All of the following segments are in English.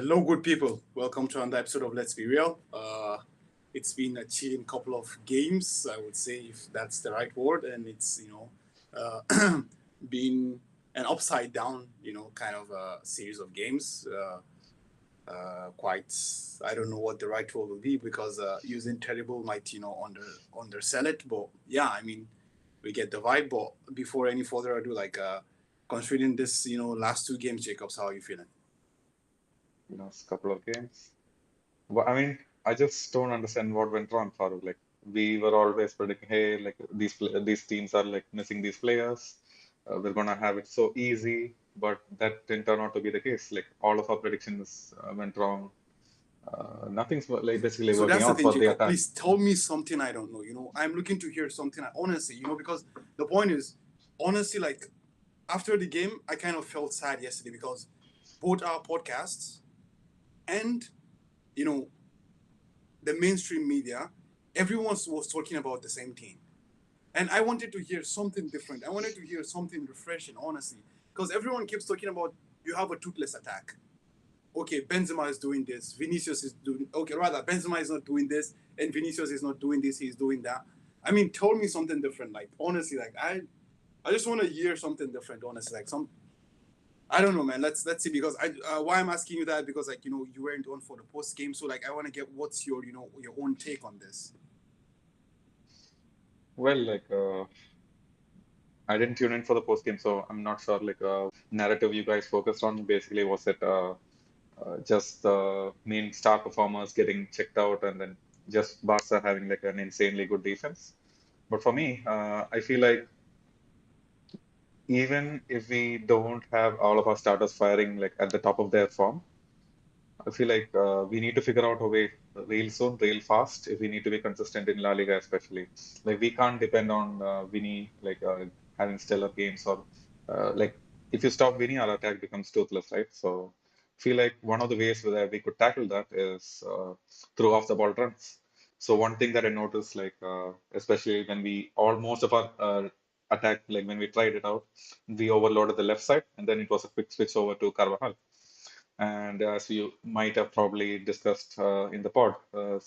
Hello, good people. Welcome to another episode of Let's Be Real. It's been a chilling couple of games, I would say, if that's the right word, and it's been an upside down, kind of a series of games. Quite, I don't know what the right word will be because using terrible might undersell it. But yeah, I mean, we get the vibe. But before any further ado, considering this, last two games, Jacobs, how are you feeling? A couple of games. Well, I mean, I just don't understand what went wrong, Farooq. Like we were always predicting, hey, like these teams are like missing these players. We're gonna have it so easy, but that didn't turn out to be the case. Like all of our predictions went wrong. Nothing's like basically So working that's the out thing, for the Jacob. attack. Please tell me something I don't know. I'm looking to hear something. Honestly, because the point is, honestly, like after the game, I kind of felt sad yesterday because both our podcasts and you know the mainstream media, everyone was talking about the same team, and I wanted to hear something different. I wanted to hear something refreshing, honestly, because everyone keeps talking about you have a toothless attack. Okay, Benzema is doing this, Vinicius is doing okay, rather Benzema is not doing this and Vinicius is not doing this, he's doing that. I mean, tell me something different. Like honestly, like I just want to hear something different, honestly. Like some I don't know, man. Let's see because I why I'm asking you that because like you weren't on for the post game, so like I want to get what's your your own take on this. Well, I didn't tune in for the post game, so I'm not sure what narrative you guys focused on. Basically, was it just the main star performers getting checked out, and then just Barca having like an insanely good defense? But for me, I feel like even if we don't have all of our starters firing like at the top of their form, I feel like we need to figure out a way real soon, real fast, if we need to be consistent in La Liga, especially. Like we can't depend on Vinny having stellar games or like if you stop Vinny, our attack becomes toothless, right? So I feel like one of the ways that we could tackle that is through off the ball runs. So one thing that I noticed, especially when we most of our attack, like when we tried it out, we overloaded the left side, and then it was a quick switch over to Carvajal. And as you might have probably discussed in the pod,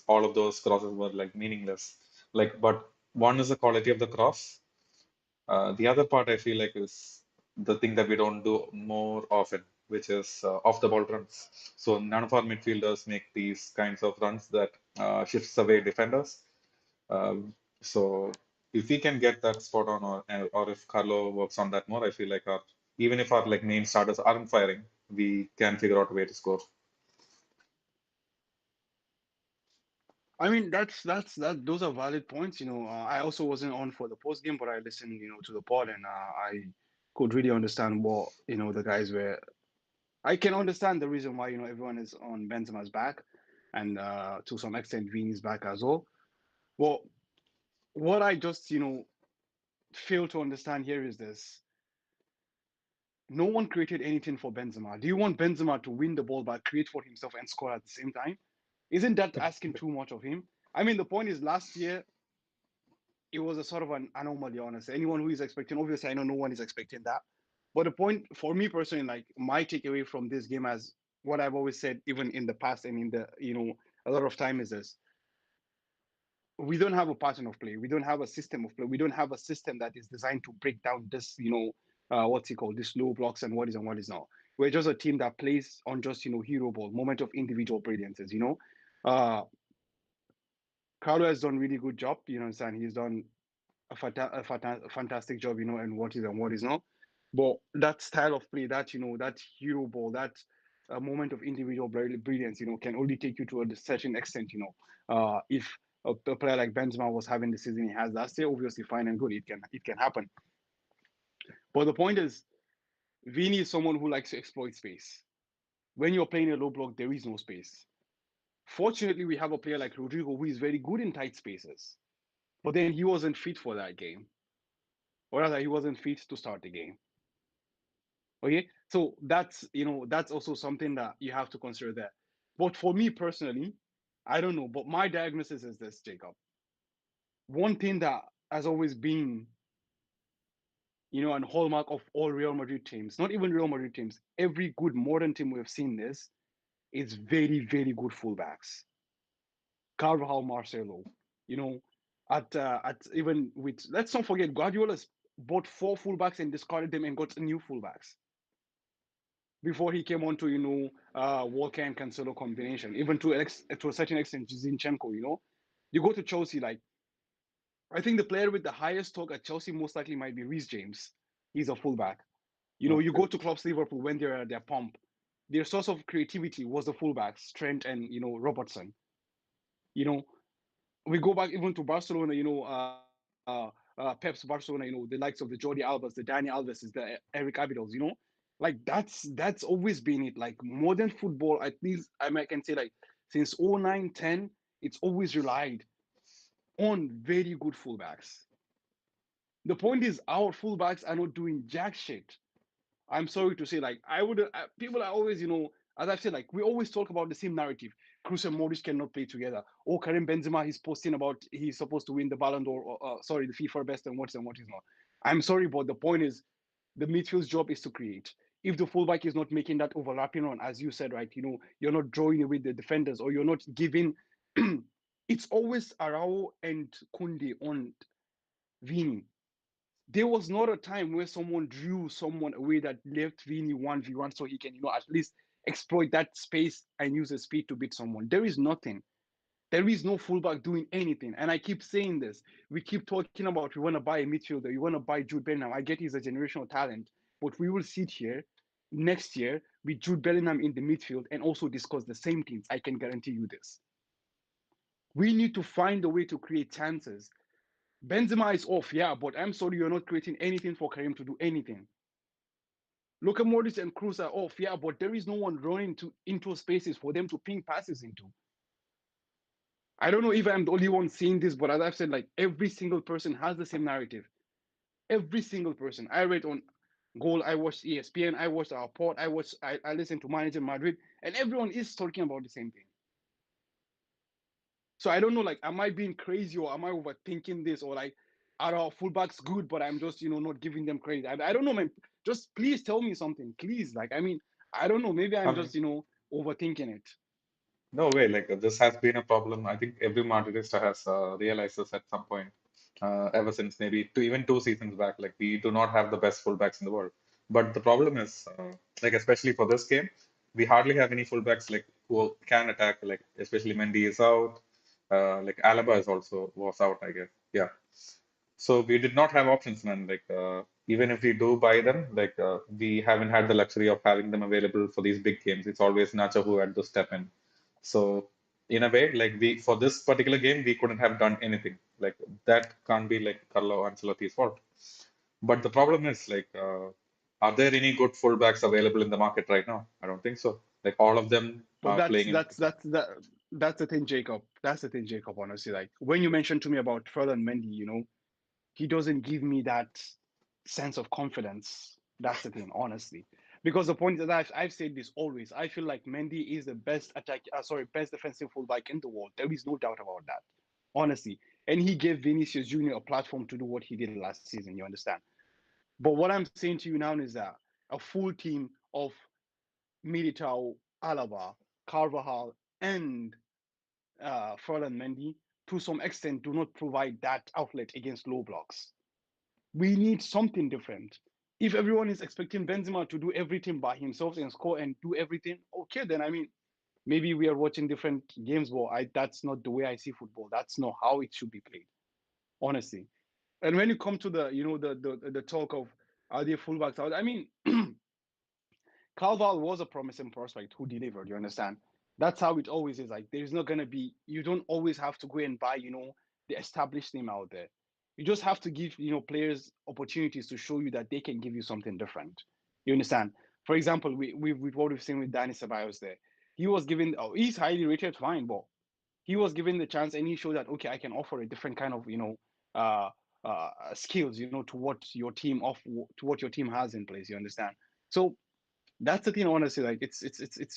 all of those crosses were like meaningless. Like, but one is the quality of the cross. The other part I feel like is the thing that we don't do more often, which is off the ball runs. So none of our midfielders make these kinds of runs that shifts away defenders. So if we can get that spot on, or if Carlo works on that more, I feel like our even if our like main starters aren't firing, we can figure out a way to score. I mean, that. Those are valid points. I also wasn't on for the post game, but I listened, to the pod, and I could really understand what the guys were. I can understand the reason why everyone is on Benzema's back, and to some extent Vini's back as well. Well, what I just fail to understand here is this: no one created anything for Benzema. Do you want Benzema to win the ball but create for himself and score at the same time? Isn't that asking too much of him? I mean, the point is, last year it was a sort of an anomaly, honestly. Anyone who is expecting, obviously, I know no one is expecting that. But the point for me personally, like my takeaway from this game, as what I've always said, even in the past and in the, a lot of time, is this: we don't have a pattern of play. We don't have a system of play. We don't have a system that is designed to break down this, what's it called, this low blocks and what is not. We're just a team that plays on just, hero ball, moment of individual brilliances. Uh, Carlo has done really good job. Understand? He's done a fantastic job, and what is and what is not. But that style of play, that that hero ball, that moment of individual brilliance, can only take you to a certain extent. If a player like Benzema was having the season he has last year, obviously fine and good, it can happen. But the point is, Vini is someone who likes to exploit space. When you're playing a low block, there is no space. Fortunately, we have a player like Rodrigo who is very good in tight spaces. But then he wasn't fit for that game, or rather, he wasn't fit to start the game. Okay, so that's also something that you have to consider there. But for me personally, I don't know, but my diagnosis is this, Jacob. One thing that has always been, an hallmark of all Real Madrid teams, not even Real Madrid teams, every good modern team we've seen this, is very, very good fullbacks. Carvajal, Marcelo, you know, at even with, let's not forget Guardiola's bought four fullbacks and discarded them and got new fullbacks before he came on to Walker and Cancelo combination. Even to a certain extent, Zinchenko. You go to Chelsea, like I think the player with the highest talk at Chelsea most likely might be Reece James. He's a fullback. You Okay. go to clubs Liverpool when they're at their pump. Their source of creativity was the fullbacks, Trent and Robertson. You know, we go back even to Barcelona. Pep's Barcelona. The likes of the Jordi Albas, the Dani Alves, the Eric Abidals. Like that's always been it. Like modern football, at least I can say like since 09, 10, it's always relied on very good fullbacks. The point is, our fullbacks are not doing jack shit. I'm sorry to say, like I would, people are always, as I've said, like we always talk about the same narrative. Cruz and Modric cannot play together. Or Karim Benzema, he's posting about he's supposed to win the Ballon d'Or, sorry, the FIFA best and what is not. I'm sorry, but the point is, the midfield's job is to create. If the fullback is not making that overlapping run, as you said, right, you're not drawing away the defenders or you're not giving. It's always Arao and Kunde on Vini. There was not a time where someone drew someone away that left Vini 1v1 so he can, at least exploit that space and use his speed to beat someone. There is nothing. There is no fullback doing anything. And I keep saying this. We keep talking about we want to buy a midfielder, we want to buy Jude Bellingham. I get he's a generational talent, but we will sit here next year with Jude Bellingham in the midfield and also discuss the same things. I can guarantee you this. We need to find a way to create chances. Benzema is off, yeah, but I'm sorry, you're not creating anything for Karim to do anything. Luka Modric and Cruz are off, yeah, but there is no one running into spaces for them to ping passes into. I don't know if I'm the only one seeing this, but as I've said, like every single person has the same narrative. Every single person. I read on Goal, I watched ESPN, I watched our pod, I listened to Manager Madrid, and everyone is talking about the same thing. So I don't know, like, am I being crazy or am I overthinking this or like, are our fullbacks good, but I'm just, not giving them credit? I don't know, man. Just please tell me something, please. Like, I mean, I don't know. Maybe I'm I mean, just, overthinking it. no way. Like this has been a problem. I think every Madridista has realized this at some point. Ever since maybe even 2 seasons back, like we do not have the best fullbacks in the world. But the problem is, like especially for this game, we hardly have any fullbacks like who can attack. Like especially Mendy is out. Like Alaba is also was out, I guess. Yeah. So we did not have options, man. Like even if we do buy them, like we haven't had the luxury of having them available for these big games. It's always Nacho who had to step in. So in a way, like we for this particular game, we couldn't have done anything. Like that can't be like Carlo Ancelotti's fault. But the problem is like, are there any good fullbacks available in the market right now? I don't think so. Like all of them But are that's playing in. that's that's that that's the thing, Jacob. That's the thing, Jacob. Honestly, like when you mentioned to me about Ferland Mendy, he doesn't give me that sense of confidence. That's the thing, honestly. Because the point is that I've said this always. I feel like Mendy is the best best defensive fullback in the world. There is no doubt about that, honestly. And he gave Vinicius Junior a platform to do what he did last season. You understand? But what I'm saying to you now is that a full team of Militao, Alaba, Carvajal, and Ferland Mendy, to some extent, do not provide that outlet against low blocks. We need something different. If everyone is expecting Benzema to do everything by himself and score and do everything, okay, then I mean, maybe we are watching different games, but that's not the way I see football. That's not how it should be played, honestly. And when you come to the talk of are they fullbacks out? I mean, Calval was a promising prospect who delivered. You understand? That's how it always is. Like there's not gonna be. You don't always have to go and buy. The established name out there. You just have to give players opportunities to show you that they can give you something different. You understand? For example, we what we've seen with Danny Ceballos there. He was given. Oh, he's highly rated, fine, but he was given the chance and he showed that okay, I can offer a different kind of uh, skills to what your team has in place. You understand? So that's the thing I want to say. Like it's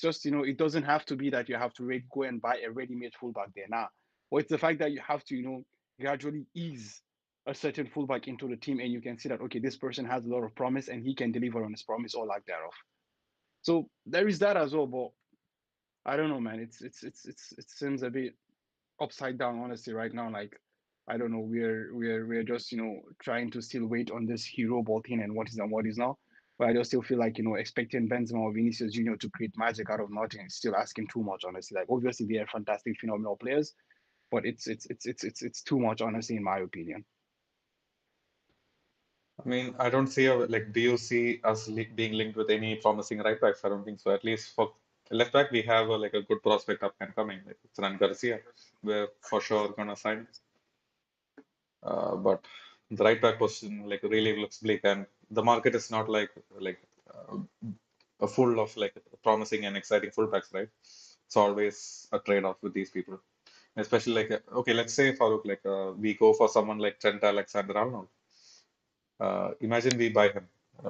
just it doesn't have to be that you have to go and buy a ready-made fullback there now. Or it's the fact that you have to gradually ease a certain fullback into the team, and you can see that okay, this person has a lot of promise and he can deliver on his promise or lack thereof. So there is that as well. But I don't know, man. It seems a bit upside down, honestly, right now. Like, I don't know. We're just trying to still wait on this hero ball thing and what is and what is now. But I just still feel like expecting Benzema or Vinicius Junior to create magic out of nothing is still asking too much, honestly. Like, obviously they are fantastic, phenomenal players, but it's too much, honestly, in my opinion. I mean, I don't see like, do you see us li being linked with any promising right backs? I don't think so. At least for left back, we have like a good prospect up and coming. Like it's Ran Garcia. We're for sure gonna sign. But the right back position like really looks bleak, and the market is not like uh, full of like promising and exciting fullbacks, right? It's always a trade-off with these people, especially like okay, let's say Farouk, like we go for someone like Trent Alexander-Arnold. Imagine we buy him.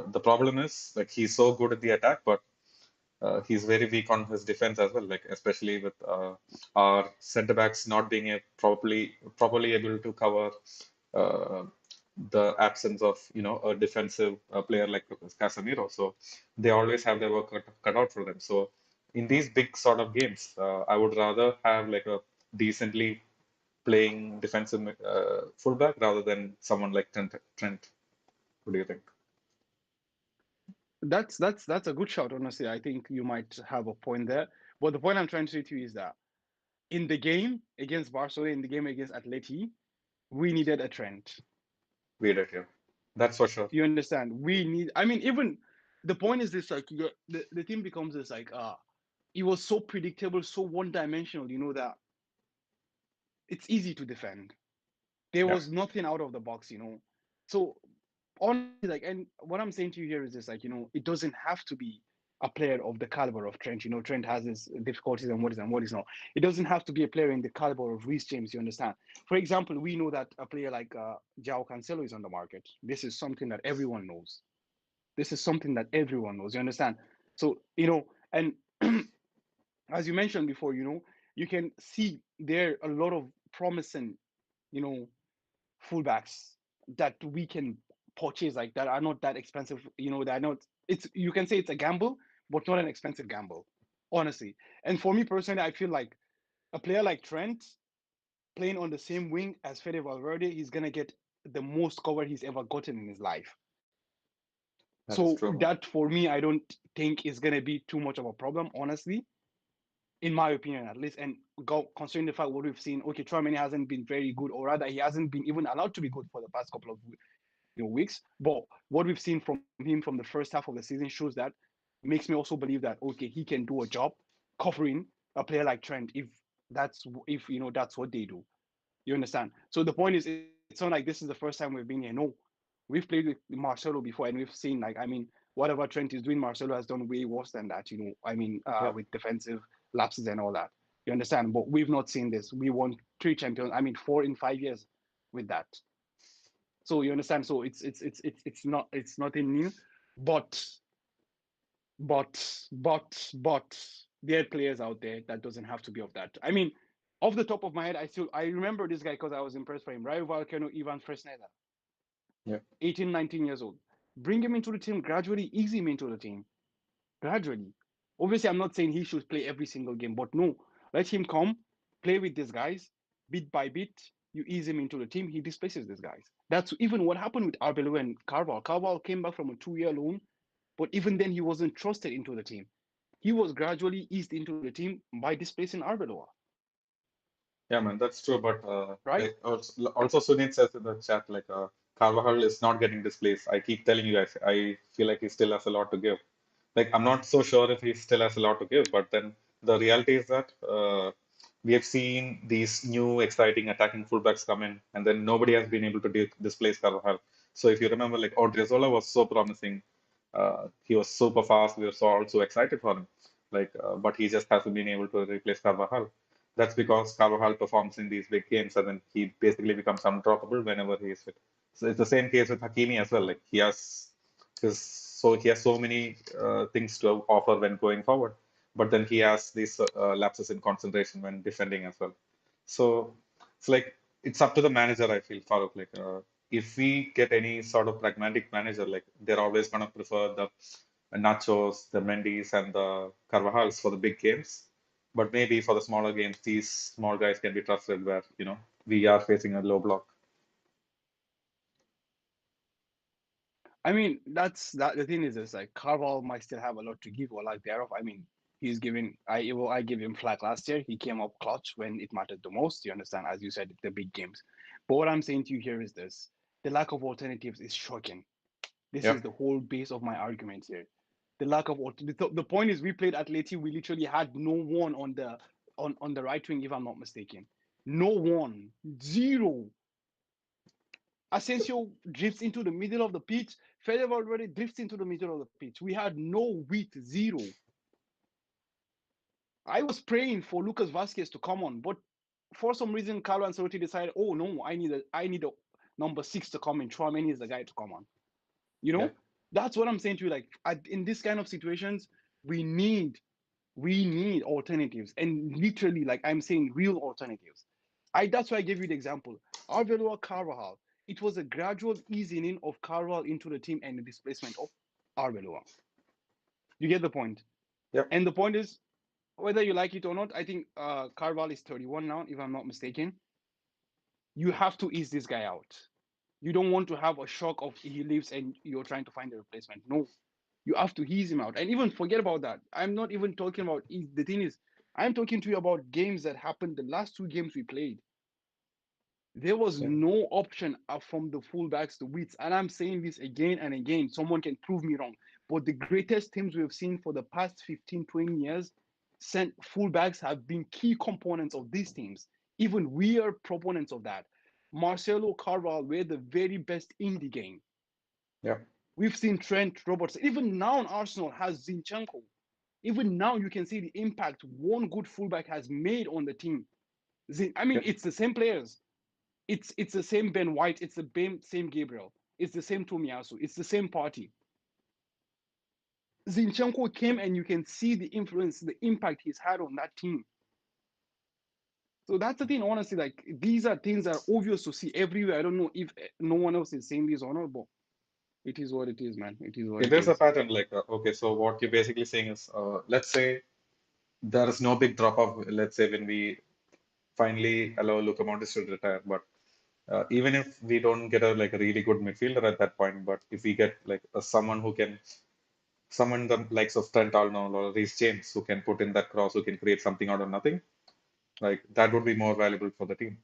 The problem is like he's so good at the attack, but he's very weak on his defense as well. Like especially with our centre backs not being properly able to cover uh, the absence of a defensive player like Casemiro. So they always have their work cut out for them. So in these big sort of games, I would rather have like a decently playing defensive fullback rather than someone like Trent. What do you think? That's a good shot, honestly. I think you might have a point there. But the point I'm trying to say to you is that in the game against Barcelona, in the game against Atleti, we needed a trend. We did here. That's for sure. You understand? We need. I mean, even the point is this: like, the team becomes this like, it was so predictable, so one dimensional. That it's easy to defend. There Yeah, was nothing out of the box. So honestly, like, and what I'm saying to you here is this: like, it doesn't have to be a player of the caliber of Trent. Trent has his difficulties and what is not. It doesn't have to be a player in the caliber of Reece James. You understand? For example, we know that a player like João Cancelo is on the market. This is something that everyone knows. This is something that everyone knows. You understand? So, and as you mentioned before, you can see there are a lot of promising, you know, fullbacks that we can purchase like that are not that expensive. They're not. It's you can say it's a gamble, but not an expensive gamble, honestly. And for me personally, I feel like a player like Trent playing on the same wing as Fede Valverde, he's gonna get the most cover he's ever gotten in his life. that's So true, man. that for me, I don't think is gonna be too much of a problem, honestly, in my opinion at least. And considering the fact what we've seen, okay, Tchouameni hasn't been very good, or rather, he hasn't been even allowed to be good for the past couple of weeks. But what we've seen from him from the first half of the season shows that makes me also believe that okay, he can do a job covering a player like Trent if that's what they do. You understand? So the point is, it's not like this is the first time we've been here. No, we've played with Marcelo before, and we've seen like whatever Trent is doing, Marcelo has done way worse than that. Yeah, With defensive lapses and all that. You understand? But we've not seen this. We won three champions. I mean, 4 in 5 years with that. So you understand? So it's nothing new, but but there are players out there that doesn't have to be of that. I mean, off the top of my head, I remember this guy because I was impressed by him. Rayo Vallecano, Ivan Fresneda, yeah. 18, 19 years old. Bring him into the team gradually, ease him into the team gradually. Obviously, I'm not saying he should play every single game, but no, let him come, play with these guys, bit by bit. You ease him into the team, he displaces these guys. That's even what happened with Arbeloa and Carval. Carval came back from a 2-year loan, but even then, he wasn't trusted into the team. He was gradually eased into the team by displacing Arbeloa, Yeah, man, that's true. But right? like also Sunit says in the chat, like Carvajal is not getting displaced. I keep telling you guys, I feel like he still has a lot to give. Like I'm not so sure if he still has a lot to give, but then the reality is that we have seen these new exciting attacking fullbacks come in, and then nobody has been able to displace Carvajal. So if you remember, like Odriozola was so promising. He was super fast. We were all so excited for him. Like, but he just hasn't been able to replace Carvajal. That's because Carvajal performs in these big games, and then he basically becomes undroppable whenever he is fit. So it's the same case with Hakimi as well. Like he has so many things to offer when going forward, but then he has these lapses in concentration when defending as well. So it's like it's up to the manager. I feel Farooq. Like if we get any sort of pragmatic manager, like they're always gonna prefer the Nachos, the Mendy's, and the Carvajals for the big games. But maybe for the smaller games, these small guys can be trusted where, we are facing a low block. I mean, that's that. The thing is like Carval might still have a lot to give or like thereof. I mean, he's giving. I give him flag last year. He came up clutch when it mattered the most. You understand, as you said, the big games. But what I'm saying to you here is this: the lack of alternatives is shocking. This Yeah, is the whole base of my argument here. The lack of the point is we played Atleti. We literally had no one on the right wing, if I'm not mistaken. No one, zero. Asensio drifts into the middle of the pitch. Federer already drifts into the middle of the pitch. We had no width, zero. I was praying for Lucas Vasquez to come on, but for some reason, Carlo Ancelotti decided, oh no, I need a number 6 to come in. Chouameni is the guy to come on. You yeah, know, that's what I'm saying to you. Like in this kind of situations, we need we need alternatives, and literally, like I'm saying, real alternatives. That's why I gave you the example. Arbeloa Carvajal. It was a gradual easing in of Carvajal into the team and the displacement of Arbeloa. You get the point. yeah, And the point is, whether you like it or not, I think Carvajal is 31 now, if I'm not mistaken. You have to ease this guy out. You don't want to have a shock of he leaves and you're trying to find a replacement. No, you have to ease him out. And even forget about that. I'm not even talking about the thing is, I'm talking to you about games that happened the last 2 games we played. There was yeah, no option from the fullbacks to width. And I'm saying this again and again. Someone can prove me wrong. But the greatest teams we have seen for the past 15, 20 years, sent fullbacks have been key components of these teams. Even we are proponents of that. Marcelo Carvalho were the very best in the game. yeah, We've seen Trent Roberts. Even now, Arsenal has Zinchenko. Even now, you can see the impact one good fullback has made on the team. I mean, yeah. it's the same players. It's the same Ben White. It's the same Gabriel. It's the same Tomiyasu. It's the same party. Zinchenko came and you can see the influence, the impact he's had on that team. So that's the thing, honestly. Like these are things that are obvious to see everywhere. I don't know if no one else is saying this or not, but it is what it is, man. It is what It it is a is. pattern like, okay, so what you're basically saying is, let's say there is no big drop off, let's say when we finally allow Luka Modric to retire, but even if we don't get a really good midfielder at that point, but if we get someone who can summon the likes of Trent Arnold or Reece James who can put in that cross, who can create something out of nothing, like that would be more valuable for the team.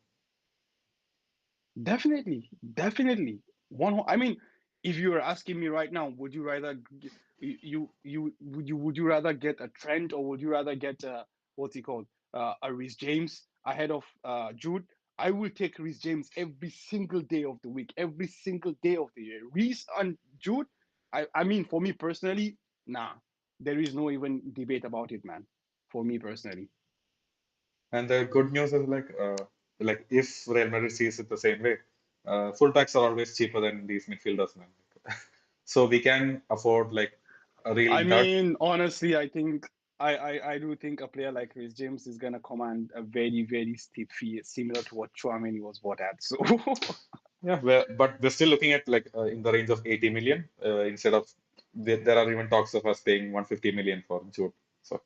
Definitely, definitely. I mean, if you were asking me right now, would you rather would you rather get a Trent or would you rather get what's he called a Reece James ahead of Jude? I will take Reece James every single day of the week, every single day of the year. Reece and Jude, I mean, for me personally, nah, there is no even debate about it, man. For me personally. And the good news is like if Real Madrid sees it the same way, fullbacks are always cheaper than these midfielders, man. So we can afford like a I real dud. mean, honestly, I think I do think a player like Chris James is gonna command a very, very steep fee, similar to what Chouameni was bought at. So Yeah, but we're still looking at in the range of 80 million instead of there are even talks of us paying 150 million for Jude. So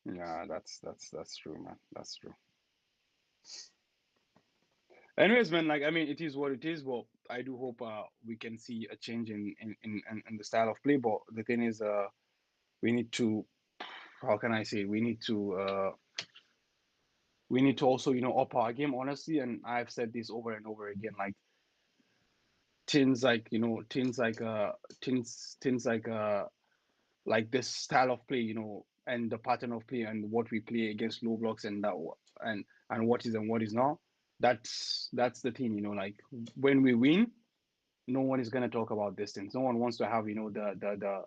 yeah, that's true, man. That's true. Anyways, man, like I mean, it is what it is. But I do hope we can see a change in the style of play. But the thing is, we need to, how can I say, we need to also up our game, honestly. And I've said this over and over again, like things like things like this style of play, and the pattern of play and what we play against low blocks and and what is and what is not. That's the thing, like when we win, no one is gonna talk about these things. No one wants to have, the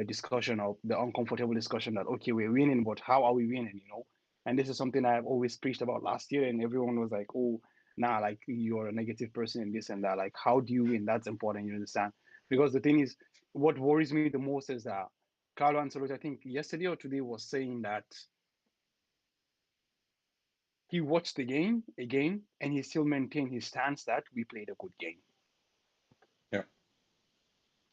discussion of the uncomfortable discussion that okay, we're winning, but how are we winning, And this is something I've always preached about last year, and everyone was like, oh, nah, like you're a negative person and this and that. Like, how do you win? That's important, you understand? Because the thing is, what worries me the most is that Carlo Ancelotti, I think yesterday or today, was saying that he watched the game again and he still maintained his stance that we played a good game. yeah,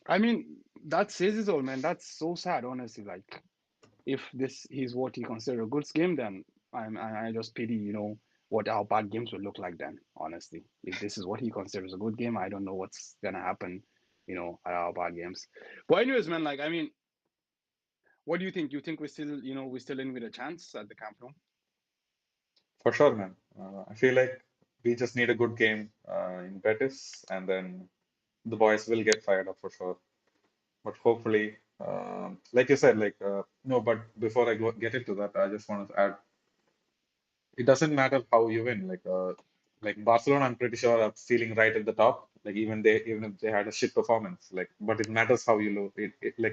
I mean, that says it all, man. That's so sad, honestly. Like, If this is what he considers a good game, then I just pity, what our bad games will look like then, honestly. If this is what he considers a good game, I don't know what's gonna happen, at our bad games. But anyways, man, like I mean, what do you think? You think we're still in with a chance at the Camp Nou? For sure, man. I feel like we just need a good game in Betis, and then the boys will get fired up for sure. But hopefully, like you said, no. But before I get into that, I just want to add, it doesn't matter how you win. Like Barcelona, I'm pretty sure are feeling right at the top. Like even if they had a shit performance, but it matters how you lose.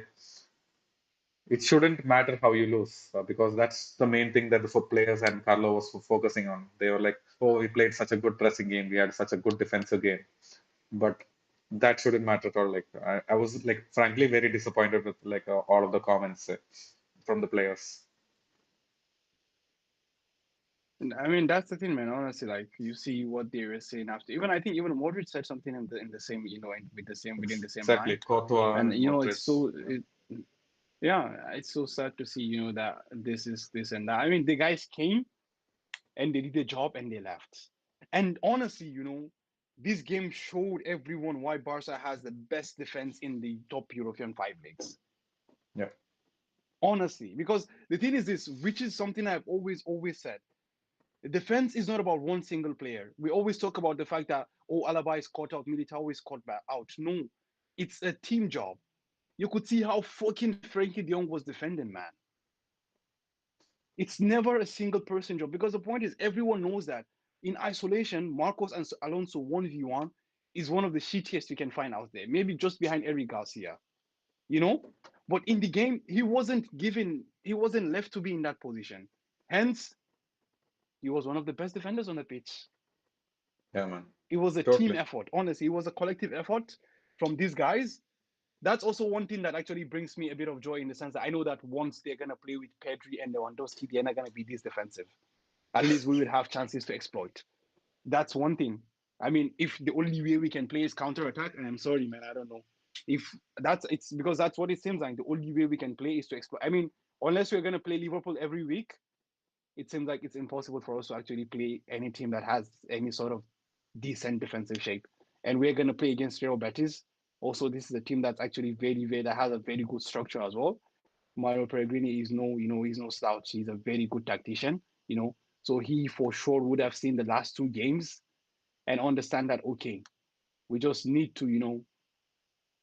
It shouldn't matter how you lose because that's the main thing that the players and Carlo was focusing on. They were like, "Oh, we played such a good pressing game. We had such a good defensive game." But that shouldn't matter at all. I was like, frankly, very disappointed with all of the comments from the players. And I mean, that's the thing, man. Honestly, like you see what they were saying after. Even I think even Modric said something in the same, with the same within the same Exactly, line. Courtois And and Modric. yeah, it's so sad to see, that this is this and that. I mean, the guys came and they did the job and they left. And honestly, this game showed everyone why Barca has the best defense in the top European five leagues. Yeah, Honestly, because the thing is this, which is something I've always said. The defense is not about one single player. We always talk about the fact that, oh, Alaba is caught out, Militao is caught back out. No, it's a team job. You could see how fucking Frankie de Jong was defending, man. It's never a single person job because the point is everyone knows that in isolation, Marcos and Alonso 1v1 is one of the shittiest you can find out there. Maybe just behind Eric Garcia, you know? But in the game, he wasn't left to be in that position. Hence, he was one of the best defenders on the pitch. yeah, man, It was a team totally. effort. Honestly, it was a collective effort from these guys. That's also one thing that actually brings me a bit of joy in the sense that I know that once they're gonna play with Pedri and Lewandowski, they're not gonna be this defensive. At least we will have chances to exploit. That's one thing. I mean, if the only way we can play is counter attack, and I'm sorry, man, I don't know. If it's because that's what it seems like. The only way we can play is to exploit. I mean, unless we're gonna play Liverpool every week, it seems like it's impossible for us to actually play any team that has any sort of decent defensive shape. And we're gonna play against Real Betis. Also, this is a team that's actually that has a very good structure as well. Mario Pellegrini is he's no slouch. He's a very good tactician, So he for sure would have seen the last two games and understand that okay, we just need to,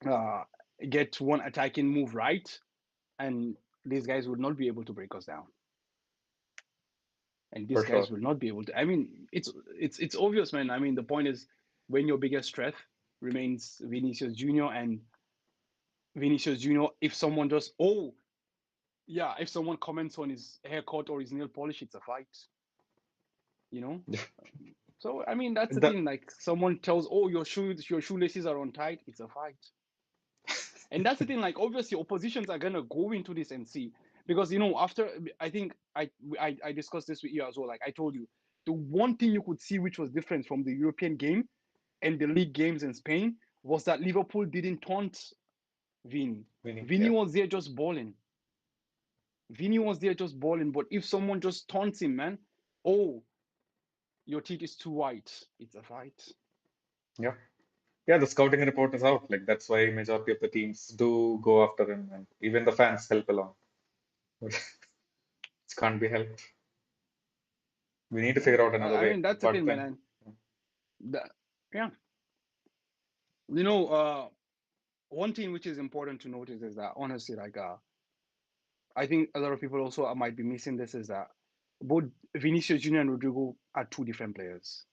uh, get one attacking move right, and these guys would not be able to break us down. And these For guys sure. will not be able to. I mean, it's obvious, man. I mean, the point is when your biggest strength remains Vinicius Junior, and Vinicius Junior, if someone just yeah, if someone comments on his haircut or his nail polish, it's a fight, you know. So I mean, that's the The thing. Like someone tells, oh, your shoelaces are untied, it's a fight. And that's the thing. Like obviously, oppositions are gonna go into this and see because after I think I discussed this with you as well. Like I told you, the one thing you could see which was different from the European game and the league games in Spain was that Liverpool didn't taunt Vini. winning, Vini yeah, was there just balling. Vini was there just balling. But if someone just taunts him, man, oh, your teeth is too white, it's a fight. yeah, yeah. The scouting report is out. Like that's why majority of the teams do go after him, and even the fans help along. It can't be helped. We need to Yeah, figure out another I way. mean that's the But thing, man. then, And that, yeah, you know, uh, one thing which is important to notice is that honestly, like I think a lot of people also might be missing this is that both Vinicius Junior and Rodrigo are two different players.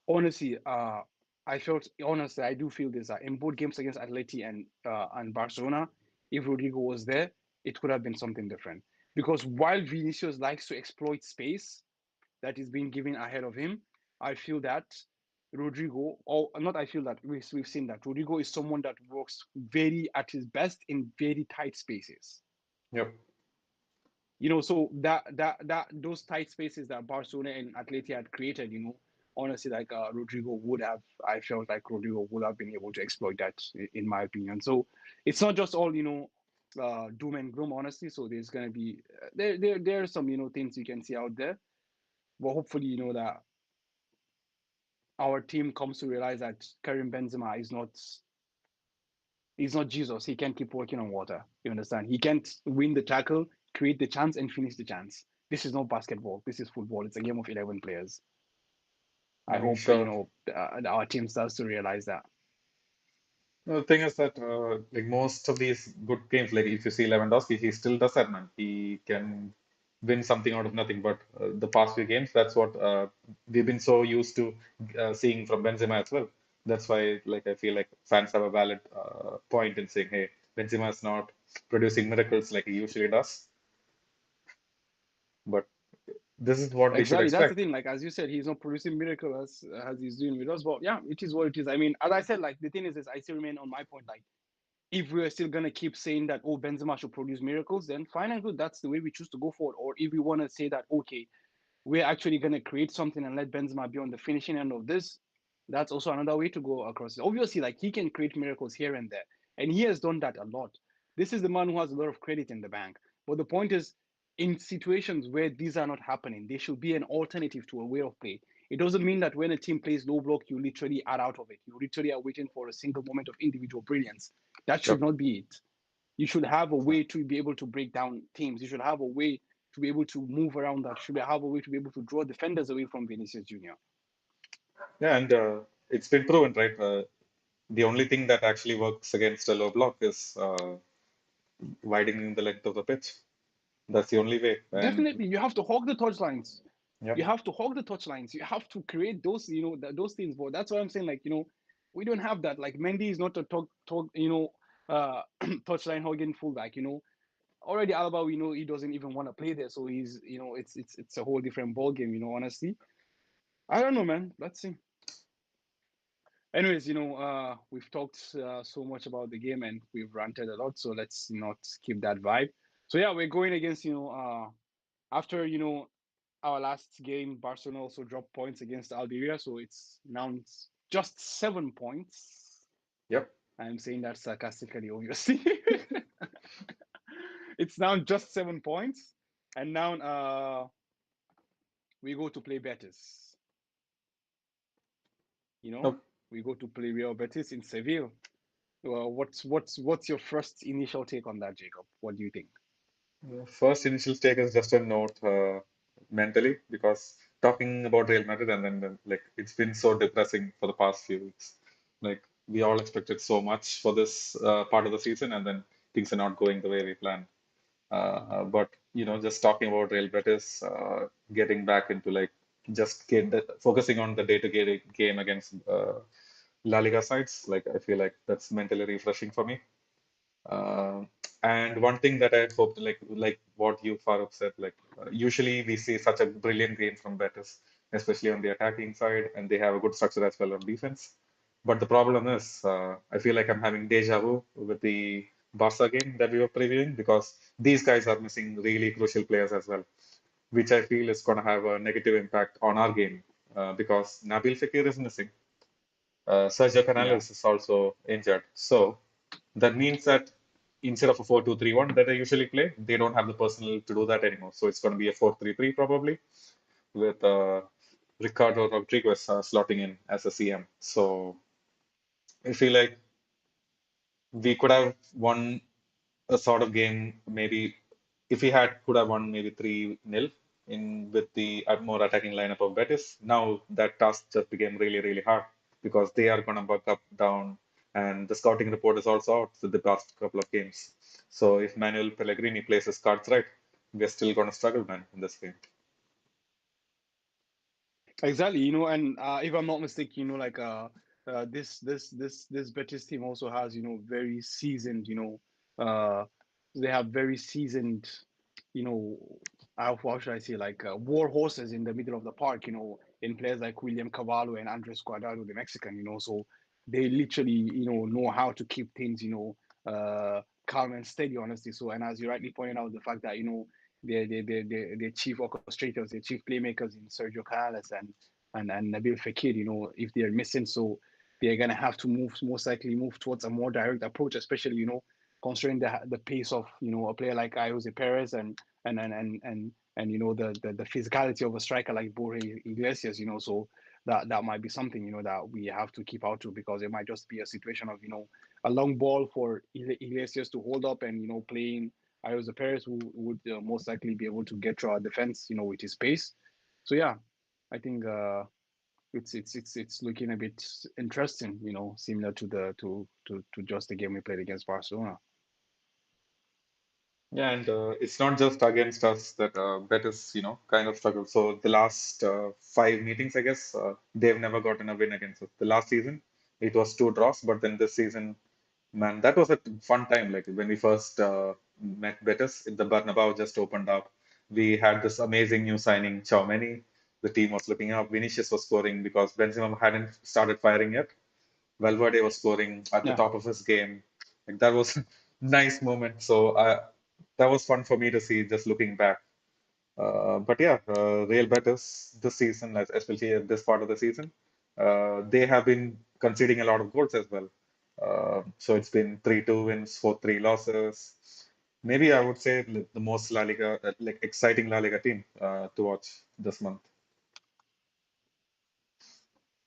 Honestly, I do feel this that in both games against Atleti and Barcelona, if Rodrigo was there, it could have been something different. Because while Vinicius likes to exploit space that is being given ahead of him, I feel that Rodrigo, or not, I feel that we've seen that Rodrigo is someone that works very at his best in very tight spaces. yep, So that those tight spaces that Barcelona and Atleti had created, honestly, like I felt like Rodrigo would have been able to exploit that, in my opinion. So it's not just all, doom and gloom, honestly. So there's gonna be there are some things you can see out there, but hopefully that our team comes to realize that Karim Benzema is not he's not Jesus. He can't keep working on water. You understand? He can't win the tackle, create the chance, and finish the chance. This is not basketball. This is football. It's a game of 11 players. I hope Sure. our team starts to realize that. The thing is that like most of these good games, like if you see Lewandowski, he still does that, man. He can win something out of nothing. But the past few games, that's what we've been so used to seeing from Benzema as well. That's why, like, I feel like fans have a valid point in saying, "Hey, Benzema is not producing miracles like he usually does." But this is what we should Exactly, that's the expect. thing. Like as you said, he's not producing miracles as he's doing with us. But yeah, it is what it is. I mean, as I said, like the thing is I still remain on my point. Like if we're still gonna keep saying that Benzema should produce miracles, then fine and good. That's the way we choose to go forward. Or if we want to say that we're actually gonna create something and let Benzema be on the finishing end of this, that's also another way to go across it. Obviously, like he can create miracles here and there, and he has done that a lot. This is the man who has a lot of credit in the bank. But the point is, in situations where these are not happening, there should be an alternative to a way of play. It doesn't mean that when a team plays low block, you literally are out of it. You literally are waiting for a single moment of individual brilliance. That should Yep. not be it. You should have a way to be able to break down teams. You should have a way to be able to move around that. You should have a way to be able to draw defenders away from Vinicius Junior. Yeah, and it's been proven, right? The only thing that actually works against a low block is widening the length of the pitch. That's the only way. And Definitely, you have to hog the touchlines. yeah, You have to hog the touchlines. You have to create those, those things. But that's why I'm saying, like, we don't have that. Like, Mendy is not a touchline hogging fullback. Already Alaba, we know he doesn't even want to play there, so he's, it's a whole different ball game. Honestly, I don't know, man. Let's see. Anyways, we've talked so much about the game and we've ranted a lot, so let's not keep that vibe. So yeah, we're going against, after our last game, Barcelona also dropped points against Algeria, so it's now just 7 points. yep. I'm saying that sarcastically, obviously. It's now just 7 points, and now we go to play Betis. You know, No, we go to play Real Betis in Seville. Well, what's your first initial take on that, Jacob? What do you think? first initial take is just a note mentally because talking about Real Madrid and then like it's been so depressing for the past few weeks. Like we all expected so much for this part of the season and then things are not going the way we planned. But just talking about Real Betis, getting back into like focusing on the day-to-day game against La Liga sides, like I feel like that's mentally refreshing for me. Uh, and one thing that I hoped, like what you Farooq said, like usually we see such a brilliant game from Betis, especially on the attacking side, and they have a good structure as well on defense. But the problem is, I feel like I'm having deja vu with the Barca game that we were previewing because these guys are missing really crucial players as well, which I feel is going to have a negative impact on our game because Nabil Fekir is missing. Sergio Yeah, Canales is also injured. So that means that instead of a 4-2-3-1 that I usually play, they don't have the personnel to do that anymore. So it's going to be a 4-3-3 probably with Ricardo Rodriguez slotting in as a CM. So I feel like we could have won a sort of game maybe if we had could have won maybe 3-0 in with the more attacking lineup of Betis. Now that task just became really, really hard because they are going to buck up down and the scouting report is also out for the past couple of games. So if Manuel Pellegrini plays his cards right, we're still going to struggle, man, in this game. exactly. And if I'm not mistaken, like this Betis team also has very seasoned, they have very seasoned, you know, how should I say, like war horses in the middle of the park, in players like William Cavallo and Andres Guardado, the Mexican, so they literally, know how to keep things, calm and steady, honestly. So, and as you rightly pointed out, the fact that, their chief orchestrators, their chief playmakers in Sergio Canales and Nabil Fekir, if they're missing, so they're gonna have to most likely move towards a more direct approach, especially, considering the pace of a player like Jose Perez and the physicality of a striker like Borja Iglesias. So that might be something that we have to keep out to, because it might just be a situation of a long ball for Iglesias to hold up, and playing Jose Perez, who would most likely be able to get through our defense with his pace. So yeah, I think it's looking a bit interesting, similar to to just the game we played against Barcelona. Yeah, and it's not just against us that Betis, kind of struggled. So the last five meetings, I guess, they've never gotten a win against us. The last season, it was two draws, but then this season, man, that was a fun time. Like when we first met Betis, the Bernabeu just opened up. We had this amazing new signing, Tchouaméni. The team was looking up. Vinicius was scoring because Benzema hadn't started firing yet. Valverde was scoring at the Yeah. top of his game. Like that was nice moment. So that was fun for me to see just looking back. But yeah, Real Betis this season, especially at this part of the season, they have been conceding a lot of goals as well. So it's been 3-2 wins, 4-3 losses. Maybe I would say the most La Liga, like exciting La Liga team to watch this month.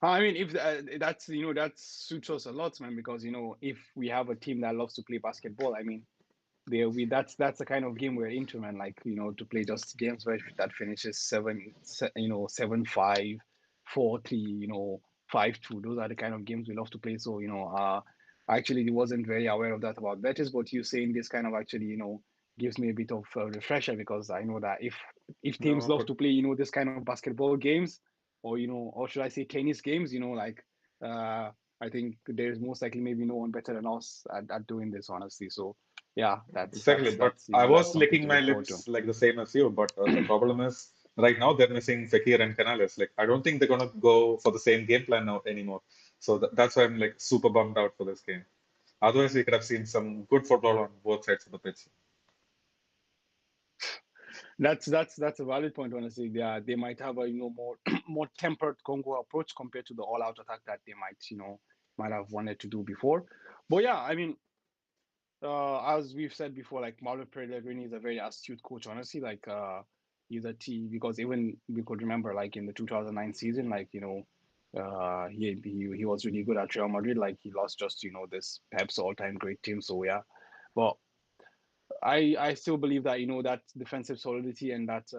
I mean, if that's that suits us a lot, man, because if we have a team that loves to play basketball, I mean, that's the kind of game we're into, man. Like to play just games where that finishes 7-5, 4-3, 5-2. Those are the kind of games we love to play. So I actually wasn't very aware of that about Betis, but you saying this kind of actually gives me a bit of a refresher, because I know that if teams No, love but to play this kind of basketball games, or or should I say tennis games, like I think there's most likely maybe no one better than us at doing this, honestly. So yeah, that's exactly, that's but that's I that's was something licking to my look forward to. lips like the same as you. But the problem is right now they're missing Fekir and Canales. Like I don't think they're gonna go for the same game plan now anymore. So that's why I'm like super bummed out for this game. Otherwise, we could have seen some good football on both sides of the pitch. That's a valid point, honestly. They might have a more more tempered Congo approach compared to the all-out attack that they might have wanted to do before. But yeah, I mean, as we've said before, like Mauro Pellegrini is a very astute coach, honestly. Like he's a T, because even we could remember like in the 2009 season, like he was really good at Real Madrid. Like he lost just this Pep's all-time great team. So yeah, but I still believe that that defensive solidity and that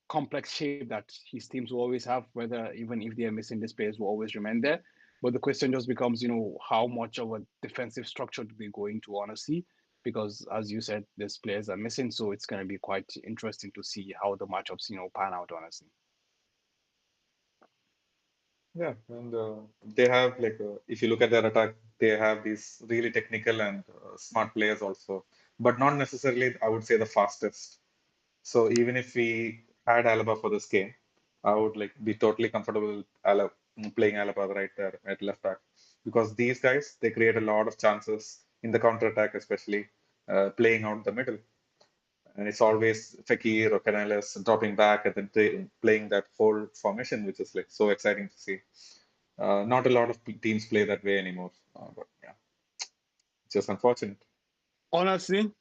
complex shape that his teams will always have, whether even if they are missing this players, will always remain there. But the question just becomes, how much of a defensive structure do they go into, honestly? Because as you said, these players are missing, so it's going to be quite interesting to see how the matchups pan out, honestly. Yeah, and they have like if you look at their attack, they have these really technical and smart players also, but not necessarily, I would say, the fastest. So even if we had Alaba for this game, I would like be totally comfortable playing Alaba right there at left back, because these guys they create a lot of chances in the counter attack, especially playing out the middle, and it's always Fekir or Canales dropping back and then playing that whole formation, which is like so exciting to see. Not a lot of teams play that way anymore, but yeah, it's just unfortunate. Honestly,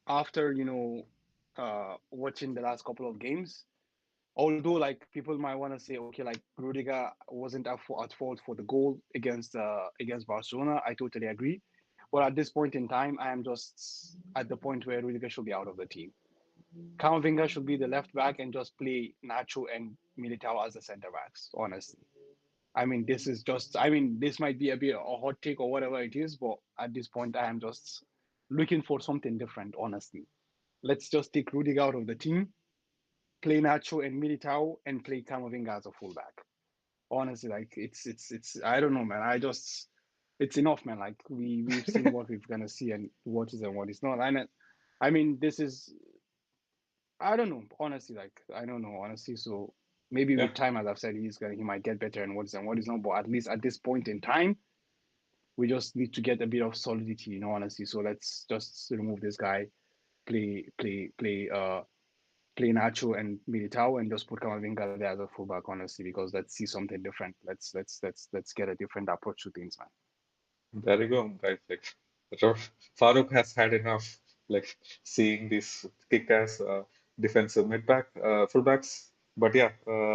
after watching the last couple of games, although like people might want to say, okay, like Rudiger wasn't at fault for the goal against Barcelona. I totally agree. But at this point in time, I am just at the point where Rudiger should be out of the team. Camavinga should be the left back and just play Nacho and Militao as the center backs, honestly. I mean, this might be a bit a hot take or whatever it is, but at this point, I am just looking for something different, honestly. Let's just take Rudiger out of the team, play Nacho and Militao, and play Camavinga as a fullback. Honestly, like it's I don't know, man. It's enough, man. Like we've seen what we're gonna see and what is and what is not. And I mean, this is I don't know, honestly. Like I don't know, honestly. So maybe Yeah, with time, as I've said, he might get better and what is not. But at least at this point in time, we just need to get a bit of solidity, honestly. So let's just remove this guy, play Nacho and Militao, and just put Camavinga there as a fullback, honestly, because let's see something different. Let's get a different approach to things, man. there you go, guys. Like, Ro- Farouk has had enough, like seeing these kick-ass defensive fullbacks. But yeah,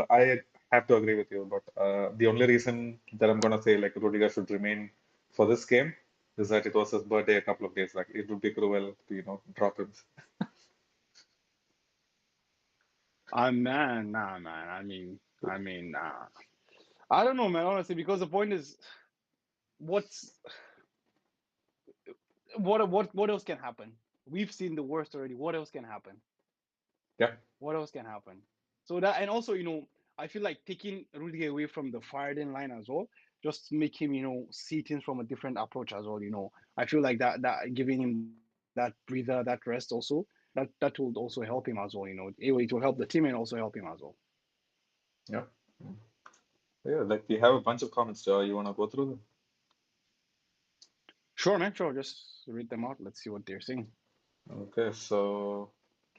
I have to agree with you. But the only reason that I'm gonna say like Rudiger should remain for this game is that it was his birthday a couple of days back. It would be cruel to, drop him. Man, nah, man. Nah. I don't know, man. Honestly, because the point is, what's what else can happen? We've seen the worst already. What else can happen? Yeah, What else can happen? So that, and also, I feel like taking Rudiger away from the fired in line as well, just make him, see things from a different approach as well. I feel like that giving him that breather, that rest also, that will also help him as well. It will help the team and also help him as well. yeah, yeah. Like we have a bunch of comments. You wanna go through them? Sure, man. Sure. Just read them out. Let's see what they're saying. Okay, so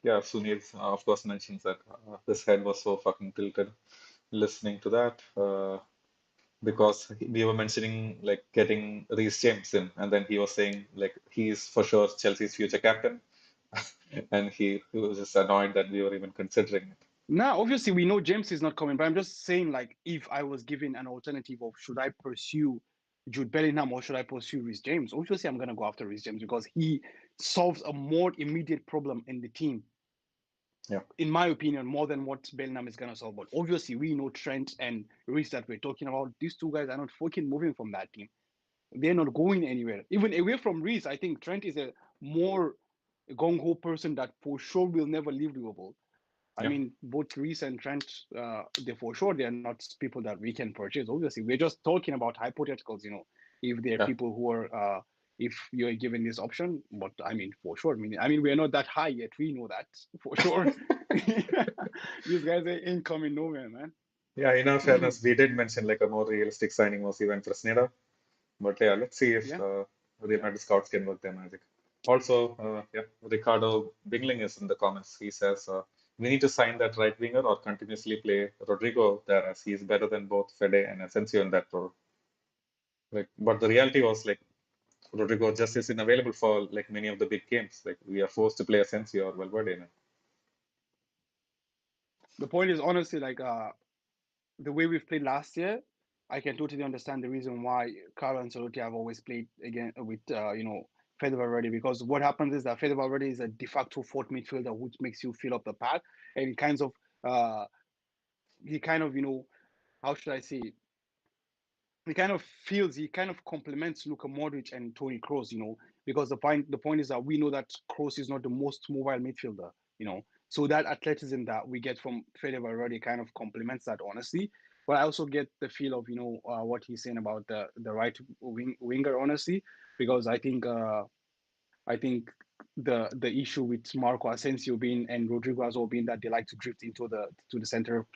yeah, Sunil of course mentions that his head was so fucking tilted listening to that. Because we were mentioning like getting Reece James in, and then he was saying like he's for sure Chelsea's future captain, and he was just annoyed that we were even considering it. Now, obviously, we know James is not coming, but I'm just saying, like, if I was given an alternative of should I pursue Jude Bellingham or should I pursue Reece James, obviously, I'm going to go after Reece James because he solves a more immediate problem in the team, Yeah, in my opinion, more than what Bellingham is going to solve. But obviously, we know Trent and Reece that we're talking about. These two guys are not fucking moving from that team. They're not going anywhere. Even away from Reece, I think Trent is a more gung ho person that for sure will never leave Liverpool. I yeah, mean, both Reece and Trent, they for sure they are not people that we can purchase. Obviously, we're just talking about hypotheticals. If there are yeah. people who are, if you're given this option. But I mean, for sure. I mean, we are not that high yet. We know that for sure. These guys ain't coming nowhere, man. Yeah, in our fairness, we did mention like a more realistic signing was even Fresneda, but yeah, let's see if Yeah. Real Madrid scouts can work their magic. Also, yeah, Ricardo Bingling is in the comments. He says we need to sign that right winger or continuously play Rodrigo there as he is better than both Fede and Asensio in that role. Like, but the reality was like Rodrigo just isn't available for like many of the big games. Like we are forced to play Asensio or Valverde now. The point is honestly like the way we've played last year, I can totally understand the reason why Carlo Ancelotti have always played again with Fede Valverde, because what happens is that Fede Valverde is a de facto fourth midfielder which makes you fill up the pack, and uh he kind of how should I say, he kind of complements Luka Modric and Toni Kroos, because the point is that we know that Kroos is not the most mobile midfielder, so that athleticism that we get from Fede Valverde kind of complements that, honestly. But I also get the feel of what he's saying about the winger, honestly, because I think the issue with Marco Asensio being and Rodrigo as well being that they like to drift into the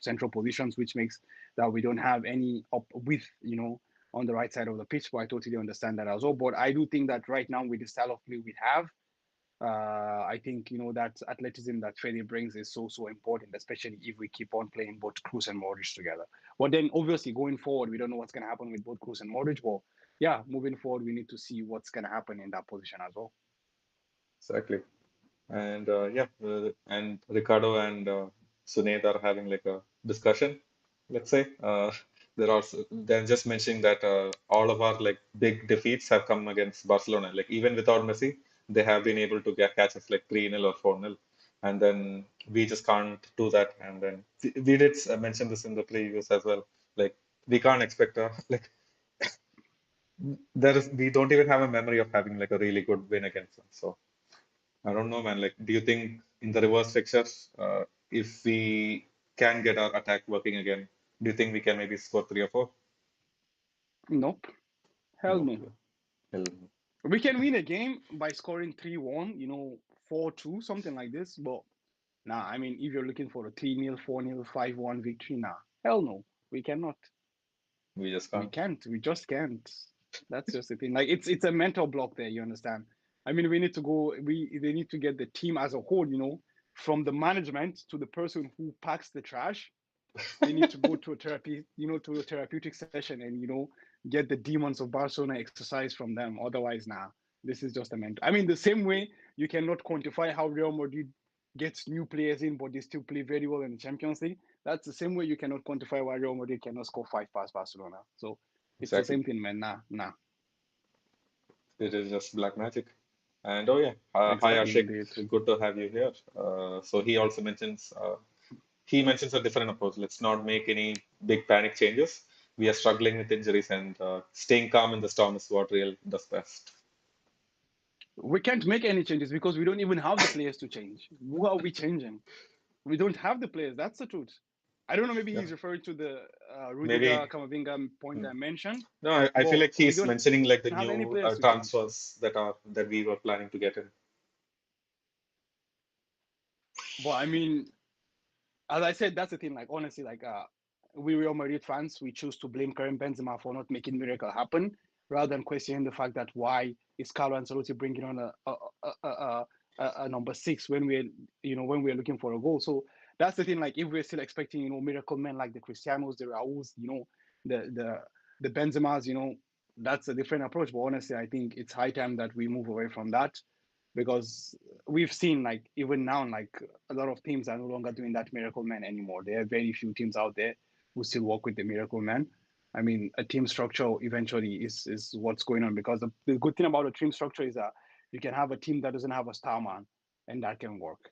central positions, which makes that we don't have any up width, on the right side of the pitch. But I totally understand that as well. But I do think that right now with the style of play we have, I think that athleticism that Fede brings is so important, especially if we keep on playing both Cruz and Modric together. But then obviously going forward, we don't know what's going to happen with both Cruz and Modric. But yeah, moving forward, we need to see what's going to happen in that position as well. Exactly. And yeah, and Ricardo and Suned are having like a discussion, let's say. They're just mentioning that all of our like big defeats have come against Barcelona. Like even without Messi, they have been able to catch us like 3-0 or 4-0. And then we just can't do that. And then we did mention this in the previews as well. Like we can't expect like we don't even have a memory of having like a really good win against them. So I don't know, man. Like, do you think in the reverse fixtures, if we can get our attack working again, do you think we can maybe score 3 or 4? Nope. Hell No. no. Hell We can win a game by scoring 3-1, 4-2, something like this. But nah, I mean, if you're looking for a 3-0, 4-0, 5-1 victory, nah, hell no. We cannot. we just We can't. can't. We just can't. That's just the thing. Like it's a mental block there, you understand? I mean, we need to go they need to get the team as a whole, from the management to the person who packs the trash. They need to go to a therapy, to a therapeutic session and get the demons of Barcelona exercise from them. Otherwise, nah. This is just a mental. I mean, the same way you cannot quantify how Real Madrid gets new players in, but they still play very well in the Champions League. That's the same way you cannot quantify why Real Madrid cannot score five past Barcelona. So it's the Exactly. same thing, man. Nah, nah. It is just black magic. And oh yeah, hi Exactly, Ashik, indeed. good to have you here. So he also mentions a different approach. Let's not make any big panic changes. We are struggling with injuries, and staying calm in the storm is what Real does best. We can't make any changes because we don't even have the players to change. Who are we changing? We don't have the players. That's the truth. I don't know. Maybe Yeah, he's referring to the Rudiger maybe. Kamavinga point Hmm. I mentioned, No, I feel but like we he's don't mentioning like the have any new players to change. transfers that we were planning to get in. But I mean, as I said, that's the thing. Like honestly, like we Real Madrid fans, we choose to blame Karim Benzema for not making miracle happen, rather than questioning the fact that why is Carlo Ancelotti bringing on a number six when we're when we're looking for a goal. So that's the thing. Like if we're still expecting miracle men like the Cristianos, the Rauls, the the the Benzemas, that's a different approach. But honestly, I think it's high time that we move away from that because we've seen like even now like a lot of teams are no longer doing that miracle man anymore. There are very few teams out there who still work with the miracle man. I mean, a team structure eventually is what's going on because the good thing about a team structure is that you can have a team that doesn't have a star man, and that can work.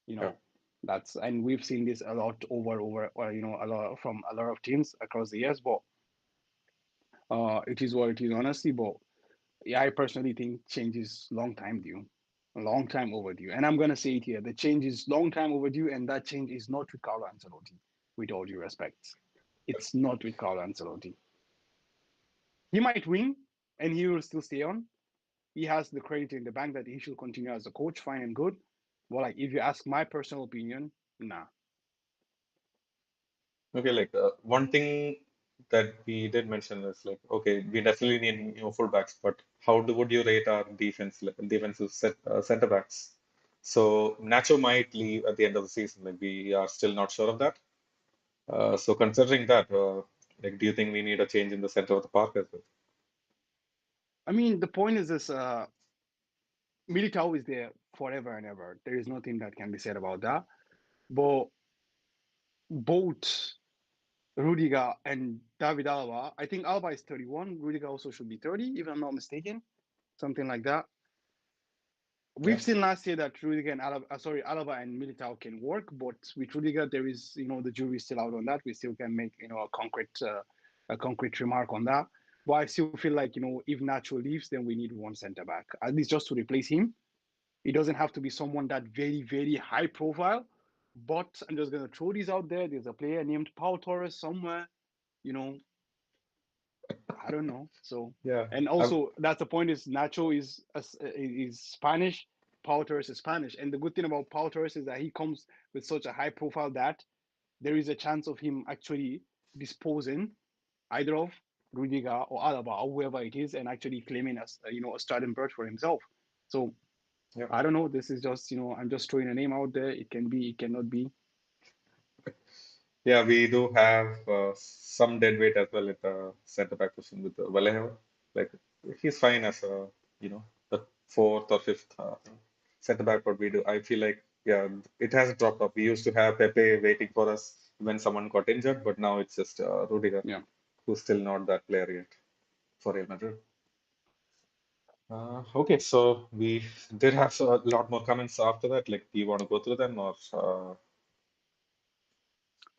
You Yeah. know, that's and we've seen this a lot or a lot from a lot of teams across the years. But it is what it is, honestly. But yeah, I personally think change is long time due, a long time overdue. And I'm gonna say it here: the change is long time overdue, and that change is not with Carlo Ancelotti. With all due respect, it's not with Carlo Ancelotti. He might win, and he will still stay on. He has the credit in the bank that he should continue as a coach, fine and good. But like, if you ask my personal opinion, nah. Okay, like one thing that we did mention is like, okay, we definitely need new fullbacks, but would you rate our center backs? So Nacho might leave at the end of the season. Like we are still not sure of that. So considering that, like, do you think we need a change in the center of the park as well? I mean, the point is this: Militao is there forever and ever. There is nothing that can be said about that. But both Rudiger and David Alaba. I think Alaba is 31. Rudiger also should be 30, if I'm not mistaken. Something like that. Yeah. We've seen last year that Rudiger and Alaba and Militao can work, but with Rudiger, there is, the jury is still out on that. We still can make, a concrete remark on that. But I still feel like, if Nacho leaves, then we need one center back, at least just to replace him. It doesn't have to be someone that very, very high profile. But I'm just gonna throw these out there. There's a player named Pau Torres somewhere, you know, I don't know. So, Yeah. and I'm, also that's the point is Nacho is Spanish, Pau Torres is Spanish, and the good thing about Pau Torres is that he comes with such a high profile that there is a chance of him actually disposing either of Rudiger or Alaba or whoever it is, and actually claiming a starting berth for himself. So yeah. I don't know. This is just I'm just throwing a name out there. It can be, it cannot be. Yeah, we do have some dead weight as well at the center back position with Vallejo. Like he's fine as the fourth or fifth center back. But we do, I feel like yeah, it has dropped off. We used to have Pepe waiting for us when someone got injured, but now it's just Rudiger, Yeah. who's still not that player yet for Real Madrid. Okay, so we did have a lot more comments after that. Like, do you want to go through them or?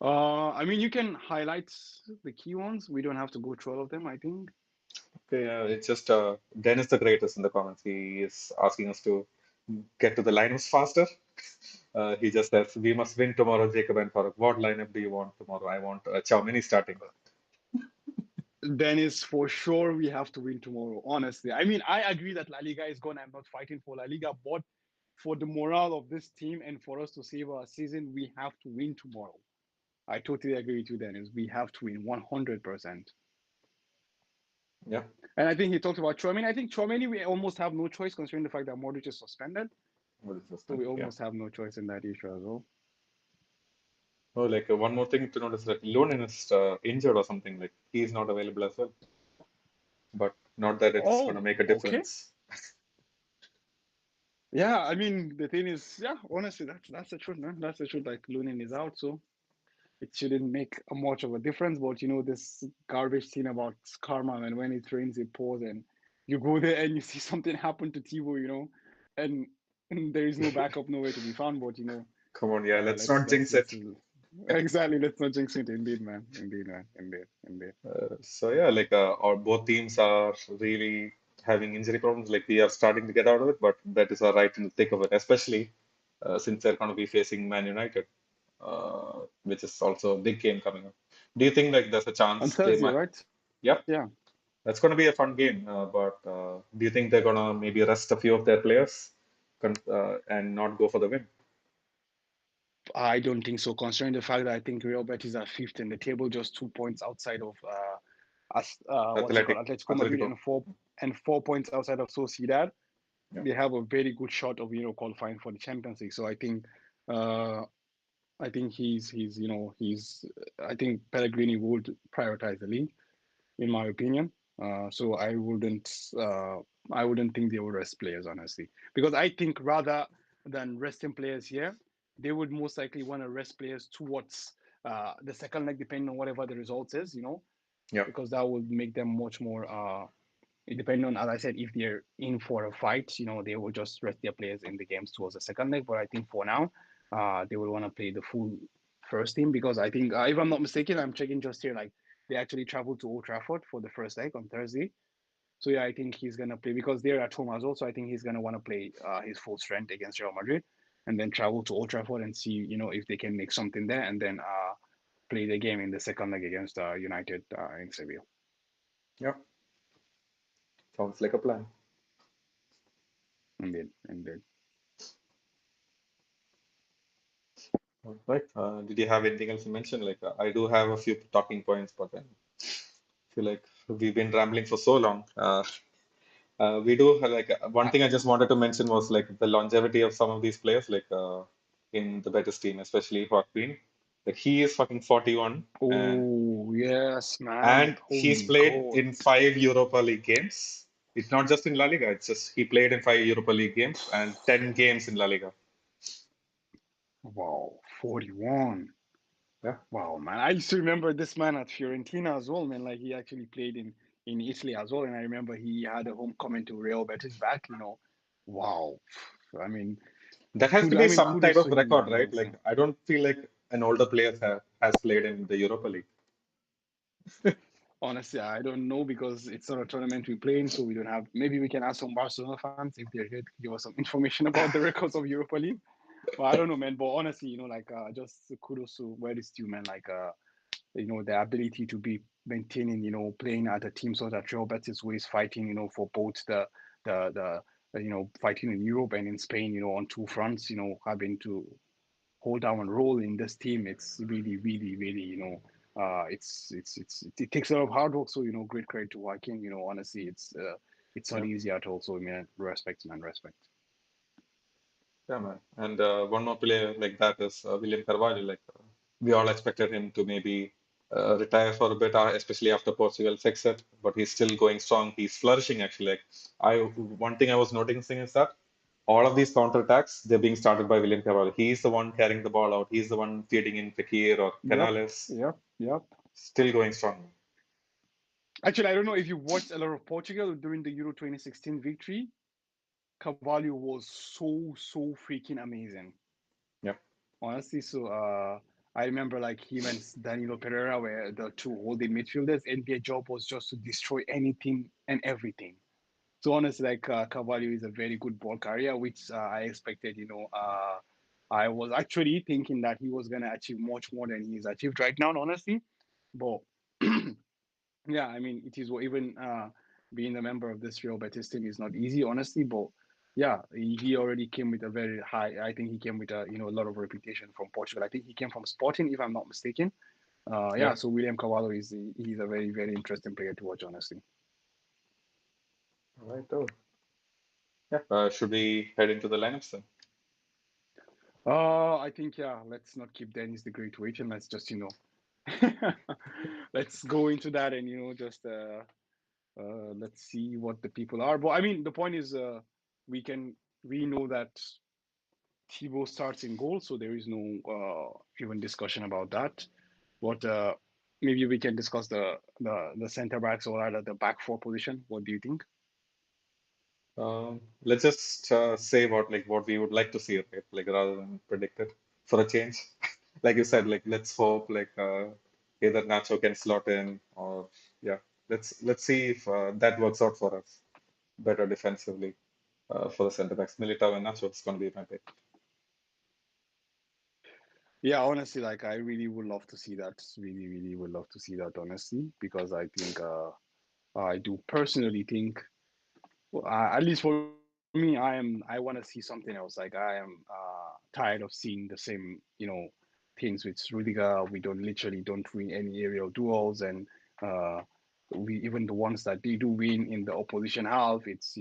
I mean, you can highlight the key ones. We don't have to go through all of them, I think. Okay, it's just Dennis the Greatest in the comments. He is asking us to get to the lineups faster. He just says, "We must win tomorrow, Jacob and Farooq. What lineup do you want tomorrow? I want Chow Mini starting." Then is for sure we have to win tomorrow. Honestly, I mean, I agree that La Liga is gone. I'm not fighting for La Liga, but for the morale of this team and for us to save our season, we have to win tomorrow. I totally agree with you, Dennis. We have to win 100%. Yeah, And I think he talked about Chouameni. I think Chouameni, we almost have no choice considering the fact that Modric is suspended. what is this So then? we Yeah. almost have no choice in that issue as well. Oh, like one more thing to notice that Lonin is injured or something. Like he is not available as well. But not that it's going to Oh, make a okay. difference. Yeah, I mean the thing is, yeah, honestly, that's the truth, man. That's the truth. Like Lunin is out, so it shouldn't make a much of a difference. But this garbage thing about karma, and when it rains, it pours, and you go there and you see something happen to Tivo, and, there is no backup, nowhere to be found. But Come on, yeah, let's let's not jinx let's it. exactly, let's not jinx it. Indeed, man. Indeed, man. Indeed, indeed. So yeah, like our both teams are really having injury problems. Like we are starting to get out of it, but that is right in the thick of it, especially since they're going to be facing Man United, which is also a big game coming up. Do you think like there's a On chance they Thursday, might? right? Yeah, Yeah. that's going to be a fun game. But do you think they're going to maybe rest a few of their players and not go for the win? I don't think so, considering the fact that I think Real Betis are fifth in the table, just 2 points outside of us. What's it called? Athletic, Atletico Madrid, Atletico. and 4 points outside of Sociedad. Yeah, They have a very good shot of qualifying for the Champions League. So uh, I think he's I think Pellegrini would prioritize the league, in my opinion. So uh, I wouldn't think they would rest players, honestly, because I think rather than resting players here, they would most likely want to rest players towards the second leg, depending on whatever the results is, yeah, because that would make them much more. Depending on, as I said, if they're in for a fight, they will just rest their players in the games towards the second leg. But I think for now, they will want to play the full first team, because I think, if I'm not mistaken, I'm checking just here, like they actually traveled to Old Trafford for the first leg on Thursday. So yeah, I think he's gonna play because they're at home as well. So I think he's gonna want to play his full strength against Real Madrid, and then travel to Old Trafford and see if they can make something there, and then play the game in the second leg against United in Seville. yeah. Sounds like a plan. Indeed, indeed. Right. Did you have anything else to mention? Like, I do have a few talking points, but then I feel like we've been rambling for so long. We do have, like one I, thing I just wanted to mention was like the longevity of some of these players, like in the Betis team, especially Joaquin. Like he is fucking 41, oh yes, man! and he's Holy played God! in 5 Europa League games. It's not just in La Liga. It's just he played in 5 Europa League games and 10 games in La Liga. Wow, 41. Yeah. Wow, man! I used to remember this man at Fiorentina as well, man. Like he actually played in Italy as well, and I remember he had a homecoming to Real Betis back. Wow. I mean, That has to be some type kudos of to him, record, man. right? Honestly. Like, I don't feel like an older player has played in the Europa League. Honestly, I don't know because it's not a tournament we play in, so we don't have. Maybe we can ask some Barcelona fans if they're here to give us some information about the records of Europa League. Well, I don't know, man. But honestly, like just kudos to where it's due, man. Like the ability to be maintaining, playing at a team so that Real Betis who is fighting, for both the fighting in Europe and in Spain, on two fronts, having to hold down a role in this team. It's really, really, really, it takes a lot of hard work. So great credit to Joaquin. Honestly, it's not Yeah, easy at all. So man, respect, man, respect. yeah, man. And one more player like that is William Carvalho. Like, we all expected him to maybe retire for a bit, especially after Portugal's exit, but he's still going strong. He's flourishing actually. Like, one thing I was noticing is that all of these counterattacks, they're being started by William Carvalho. He's the one carrying the ball out. He's the one feeding in Fekir or Yep, Canales. yep, yep. Still going strong. Actually, I don't know if you watched a lot of Portugal during the Euro 2016 victory. Carvalho was so freaking amazing, Yeah. honestly. So I remember like him and Danilo Pereira were the two holding midfielders, and their job was just to destroy anything and everything. So honestly, like Carvalho is a very good ball carrier, which I expected. I was actually thinking that he was gonna achieve much more than he's achieved right now, honestly. But yeah, I mean, it is even being a member of this Real Betis team is not easy, honestly. But yeah, he already came with a very high. I think he came with a lot of reputation from Portugal. I think he came from Sporting, if I'm not mistaken. Yeah. Yeah. So William Carvalho he's a very very interesting player to watch, honestly. All right. Oh. Yeah. Should we head into the lineups then? I think yeah. Let's not keep Dennis the Great waiting. Let's just let's go into that and just let's see what the people are. But I mean, the point is, we can We know that Thibaut starts in goal, so there is no even discussion about that. But maybe we can discuss the center backs or rather the back four position. What do you think? Let's just say what we would like to see, right? Like rather than predict it for a change. Like you said, like let's hope either Nacho can slot in or yeah, let's see if that works out for us better defensively for the center backs. Militao and Nacho is going to be my pick. Yeah, honestly, like I really would love to see that. Really, really would love to see that, honestly, because I think I do personally think, well, at least for me, I want to see something else. Like I am tired of seeing the same, things with Rudiger. We don't win any aerial duels, and uh, we even the ones that they do win in the opposition half, it's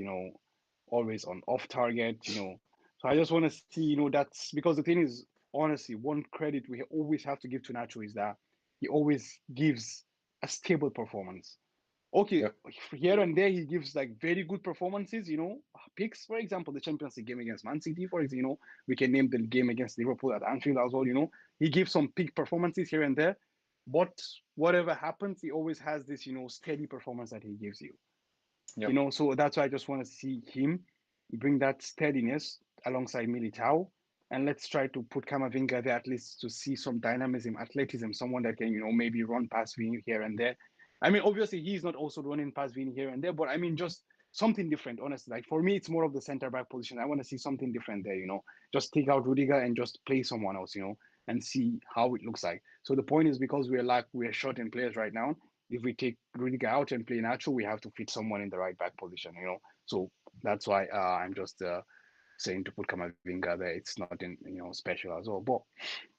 always on off target. So I just want to see, that's because the thing is, honestly, one credit we always have to give to Nacho is that he always gives a stable performance. Okay, Yeah, here and there he gives like very good performances, picks, for example, the Champions League game against Man City, for example, we can name the game against Liverpool at Anfield as well, he gives some peak performances here and there, but whatever happens, he always has this, steady performance that he gives you. yeah, So that's why I just want to see him bring that steadiness alongside Militao. And let's try to put Kamavinga there at least to see some dynamism, athleticism, someone that can, maybe run past Vini here and there. I mean, obviously, he's not also running past Vini here and there, but I mean, just something different, honestly. Like for me, it's more of the center back position. I want to see something different there, just take out Rudiger and just play someone else, and see how it looks like. So the point is because we're short in players right now, if we take Rudiger out and play Nacho, we have to fit someone in the right back position, So that's why I'm just saying to put Kamavinga there. It's nothing, special as well. But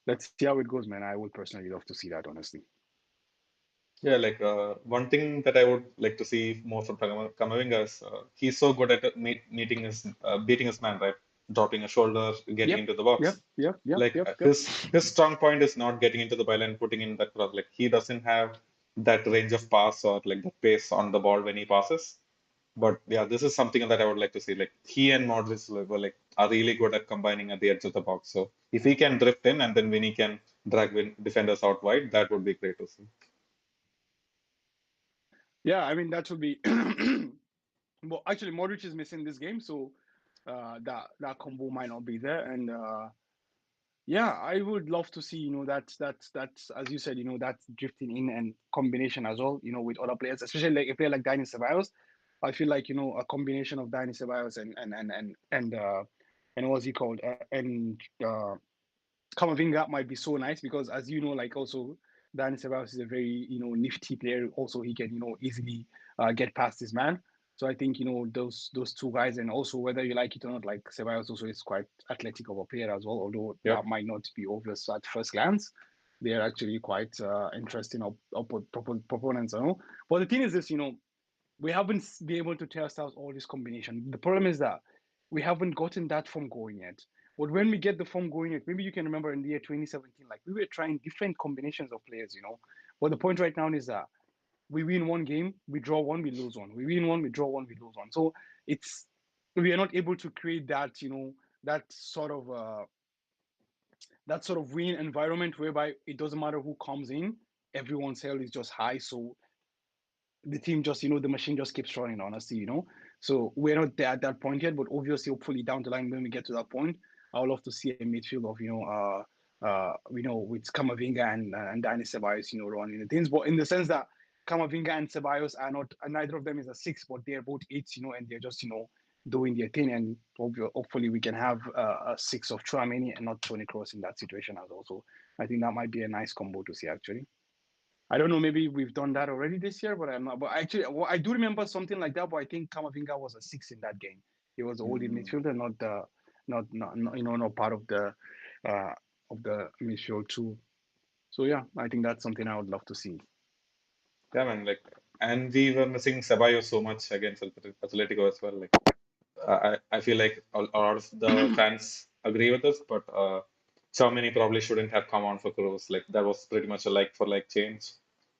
let's see how it goes, man. I would personally love to see that, honestly. yeah. One thing that I would like to see more from Kamavinga is he's so good at beating his man, right? Dropping a shoulder, getting Yep, into the box. yep, yep, yep, Like yep, uh, yep. his his strong point is not getting into the ball and putting in that cross. Like he doesn't have that range of pass or like the pace on the ball when he passes. But yeah, this is something that I would like to see. Like he and Modric are really good at combining at the edge of the box. So if he can drift in and then when he can defenders out wide, that would be great to see. Yeah, I mean that would be. Well, actually, Modric is missing this game, so that combo might not be there. And yeah, I would love to see, that's as you said, that drifting in and combination as well, with other players, especially like a player like Dani Ceballos. I feel like, a combination of Dani Ceballos and what's he called? And Kamavinga might be so nice because as you know, like also Dani Ceballos is a very, nifty player. Also, he can, easily get past his man. So I think, those two guys, and also whether you like it or not, like Ceballos also is quite athletic of a player as well, although Yep. that might not be obvious at first glance. They're actually quite interesting proponents, I know. But the thing is this, we haven't been able to test out all this combination. The problem is that we haven't gotten that form going yet. But when we get the form going, maybe you can remember in the year 2017, like we were trying different combinations of players, But the point right now is that we win one game, we draw one, we lose one. We win one, we draw one, we lose one. So it's we are not able to create that, that sort of uh, that sort of winning environment whereby it doesn't matter who comes in, everyone's health is just high. So the team just, the machine just keeps running, honestly, So we're not there at that point yet, but obviously, hopefully down the line when we get to that point, I would love to see a midfield of, with Kamavinga and Dani Ceballos, running the things. But in the sense that Kamavinga and Ceballos are not, and neither of them is a six, but they're both eights, and they're just, doing their thing. And hopefully we can have a six of Chouameni and not Tony Kroos in that situation as well. So I think that might be a nice combo to see actually. I don't know. Maybe we've done that already this year, but I'm not. But actually, well, I do remember something like that. But I think Kamavinga was a six in that game. He was a holding Mm. midfielder, not not part uh, of the midfield too. So yeah, I think that's something I would love to see. Yeah, man. And we were missing Ceballos so much against Atletico as well. I feel like a lot of the fans agree with us, but Tchouaméni probably shouldn't have come on for Kroos. Like that was pretty much a like for like change.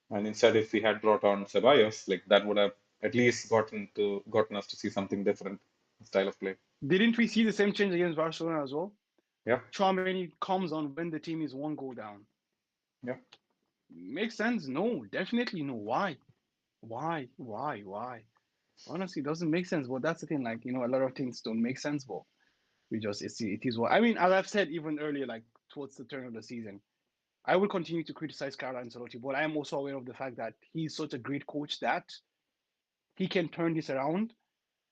And instead, if we had brought on Ceballos, like that would have at least gotten us to see something different style of play. Didn't we see the same change against Barcelona as well? Yeah, Chouameni comes on when the team is one goal down. yeah, Makes sense? No, definitely no. Why? Why? Honestly, it doesn't make sense. But that's the thing. Like, a lot of things don't make sense. But it is what I mean. As I've said even earlier, like towards the turn of the season, I will continue to criticize Carlo Ancelotti, but I am also aware of the fact that he's such a great coach that he can turn this around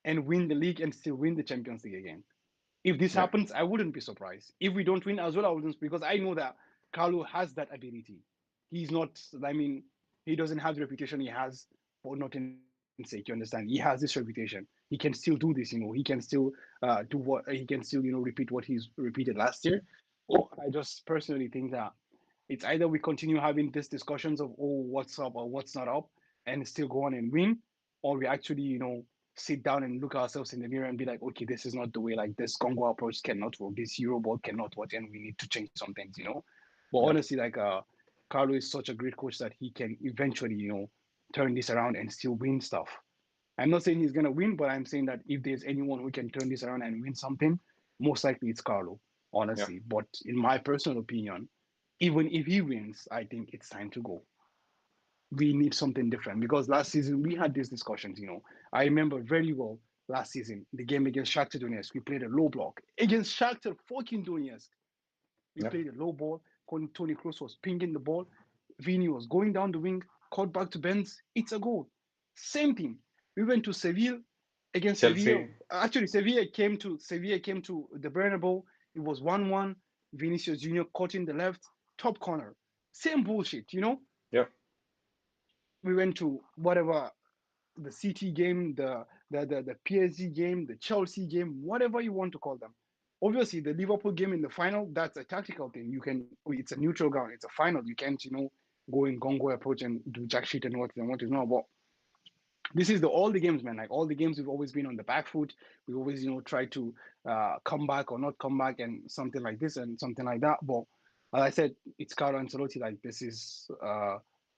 and win the league and still win the Champions League again. If this yeah, happens, I wouldn't be surprised. If we don't win as well, I wouldn't, because I know that Carlo has that ability. He's not, I mean, he doesn't have the reputation he has for nothing sake. You understand? He has this reputation. He can still do this. He can still do what he can still, repeat what he's repeated last year. Or I just personally think that it's either we continue having these discussions of, oh, what's up or what's not up, and still go on and win, or we actually, sit down and look ourselves in the mirror and be like, okay, this is not the way. Like this Congo approach cannot work. This Euro ball cannot work, and we need to change some things. But yeah, honestly, like Carlo is such a great coach that he can eventually, turn this around and still win stuff. I'm not saying he's gonna win, but I'm saying that if there's anyone who can turn this around and win something, most likely it's Carlo, yeah. honestly. But in my personal opinion, even if he wins, I think it's time to go. We need something different because last season we had these discussions. I remember very well last season the game against Shakhtar Donetsk. We played a low block against Shakhtar fucking Donetsk. We Yeah. played a low ball. Tony Kroos was pinging the ball. Vini was going down the wing, caught back to Benz. It's a goal. Same thing. We went to Seville against Sevilla. Chelsea. Actually, Sevilla came to the Bernabeu. It was 1-1. Vinicius Junior caught in the left top corner. Same bullshit. Yeah. We went to whatever the City game, the PSG game, the Chelsea game, whatever you want to call them. Obviously, the Liverpool game in the final, that's a tactical thing. It's a neutral ground, it's a final. You can't, go in gongo approach and do jack shit and what is not. But this is all the games, man. Like all the games, we've always been on the back foot. We always, try to come back or not come back and something like this and something like that. But as I said, it's Carlo Ancelotti. Like this is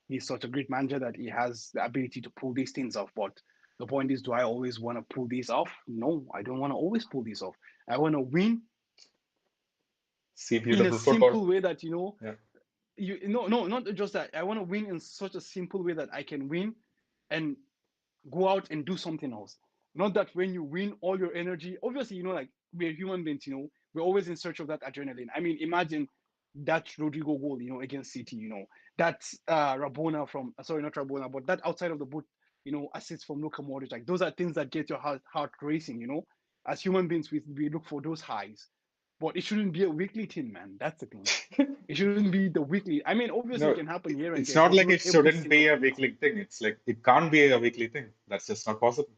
he's such a great manager that he has the ability to pull these things off. But the point is, do I always want to pull these off? No, I don't want to always pull these off. I want to win See in a beautiful football. simple way that Yeah. you no no not just that. I want to win in such a simple way that I can win and go out and do something else. Not that when you win all your energy, obviously, like we're human beings, we're always in search of that adrenaline. I mean, imagine that Rodrigo goal, against City, that's Rabona from, sorry, not Rabona, but that outside of the boot, assist from Luka Modric. Like those are things that get your heart racing. As human beings, we look for those highs, but it shouldn't be a weekly thing, man. That's the thing. It shouldn't be the weekly. I mean, obviously, it No, can happen here and it's there, not but like not it every shouldn't single be a week. weekly thing. It's like it can't be a weekly thing. That's just not possible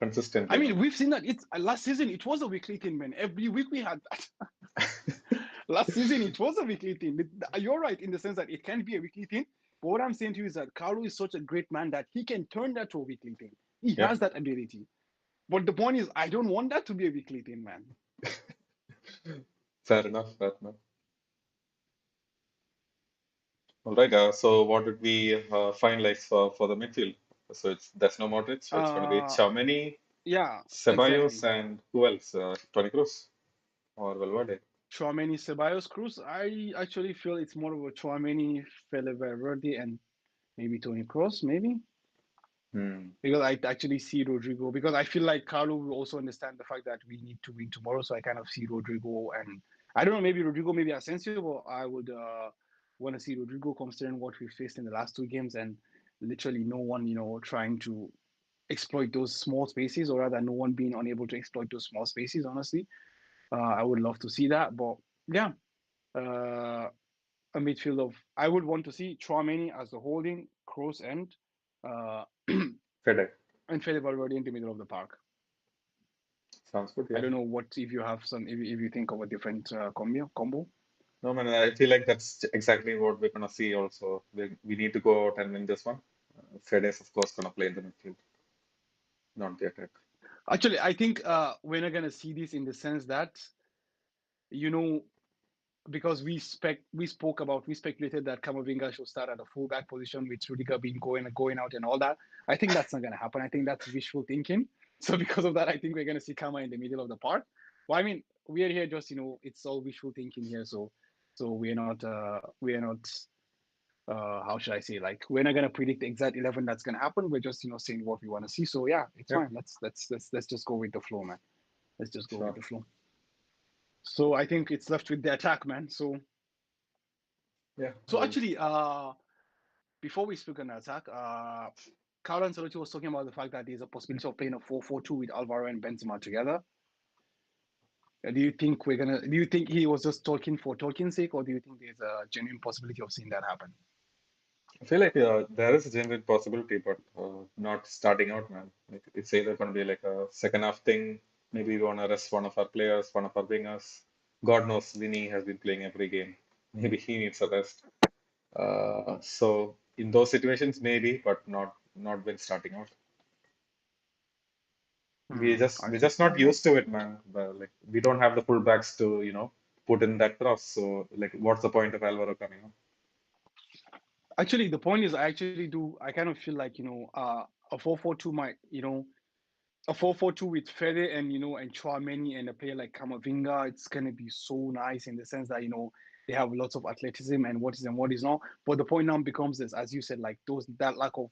I consistently. mean, we've seen that it's last season. It was a weekly thing, man. Every week we had that. Last season it was a weekly thing. You're right in the sense that it can be a weekly thing. But what I'm saying to you is that Carlo is such a great man that he can turn that to a weekly thing. He Yeah. has that ability. But the point is, I don't want that to be a weekly thing, man. Fair enough. Fair enough. All right. So what did we finalize for the midfield? So there's no Modric. So it's going to be Uh, Tchouaméni, yeah, Ceballos, exactly. and who else? Toni Kroos or Valverde. Chouameni, Ceballos, Cruz. I actually feel it's more of a Chouameni, Fede Valverde, and maybe Tony Kroos, maybe. Hmm. Because I actually see Rodrigo because I feel like Carlo will also understand the fact that we need to win tomorrow. So I kind of see Rodrigo and I don't know, maybe Rodrigo, maybe Asensio, but I would want to see Rodrigo considering what we faced in the last two games and literally no one, trying to exploit those small spaces or rather no one being unable to exploit those small spaces, honestly. I would love to see that. But yeah, uh, a midfield of I would want to see Chouameni as the holding, Kroos uh, Fede. and Fede Valverde in the middle of the park. Sounds good. I Yeah. don't know what if you have some if you think of a different combo. No, man, I feel like that's exactly what we're gonna see also. We need to go out and win this one. Fede is, of course, gonna play in the midfield, not the attack. Actually, I think we're not gonna see this in the sense that you know because we speculated that Camavinga should start at a fullback position with Rudiger being going out and all that. I think that's not gonna happen. I think that's wishful thinking. So because of that, I think we're gonna see Kama in the middle of the park. Well, I mean, we are here just it's all wishful thinking here. So we're not how should I say, like, we're not gonna predict the exact 11 that's gonna happen. We're just saying what we want to see. So yeah, it's Yep, fine. Let's just go with the flow, man. Let's just go with sure. the flow. So I think it's left with the attack, man. Yeah, So actually, before we speak on the attack, Carlo Ancelotti was talking about the fact that there's a possibility of playing a 4-4-2 with Alvaro and Benzema together. Do you think he was just talking for talking's sake, or do you think there's a genuine possibility of seeing that happen? I feel like there is a genuine possibility, but not starting out, man. Like, it's either going to be like a second half thing. Maybe we want to rest one of our players, one of our wingers. God knows Vinny has been playing every game. Maybe he needs a rest. So in those situations, maybe, but not when starting out. I We're see. just not used to it, man. Like we don't have the fullbacks to put in that cross. So like, what's the point of Alvaro coming on? Actually, the point is, I kind of feel like, a 4-4-2 might, a 4-4-2 with Fede and and Chouameni and a player like Kamavinga, it's gonna be so nice in the sense that they have lots of athleticism and what is not. But the point now becomes this, as you said, like that lack of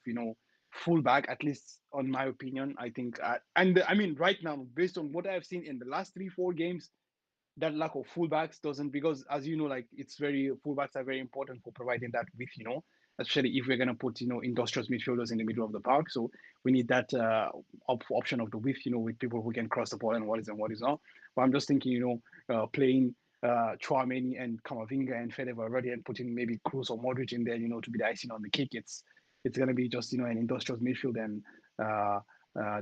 fullback, at least on my opinion, I think, and I mean right now, based on what I've seen in the last 3-4 games, that lack of fullbacks doesn't, because as you know, like fullbacks are very important for providing that width, especially if we're gonna put industrious midfielders in the middle of the park. So we need that option of the width, with people who can cross the ball and what is not. But I'm just thinking, playing Chouameni and Kamavinga and Fede already, and putting maybe Cruz or Modric in there, to be the icing on the cake. It's gonna be just an industrious midfield, and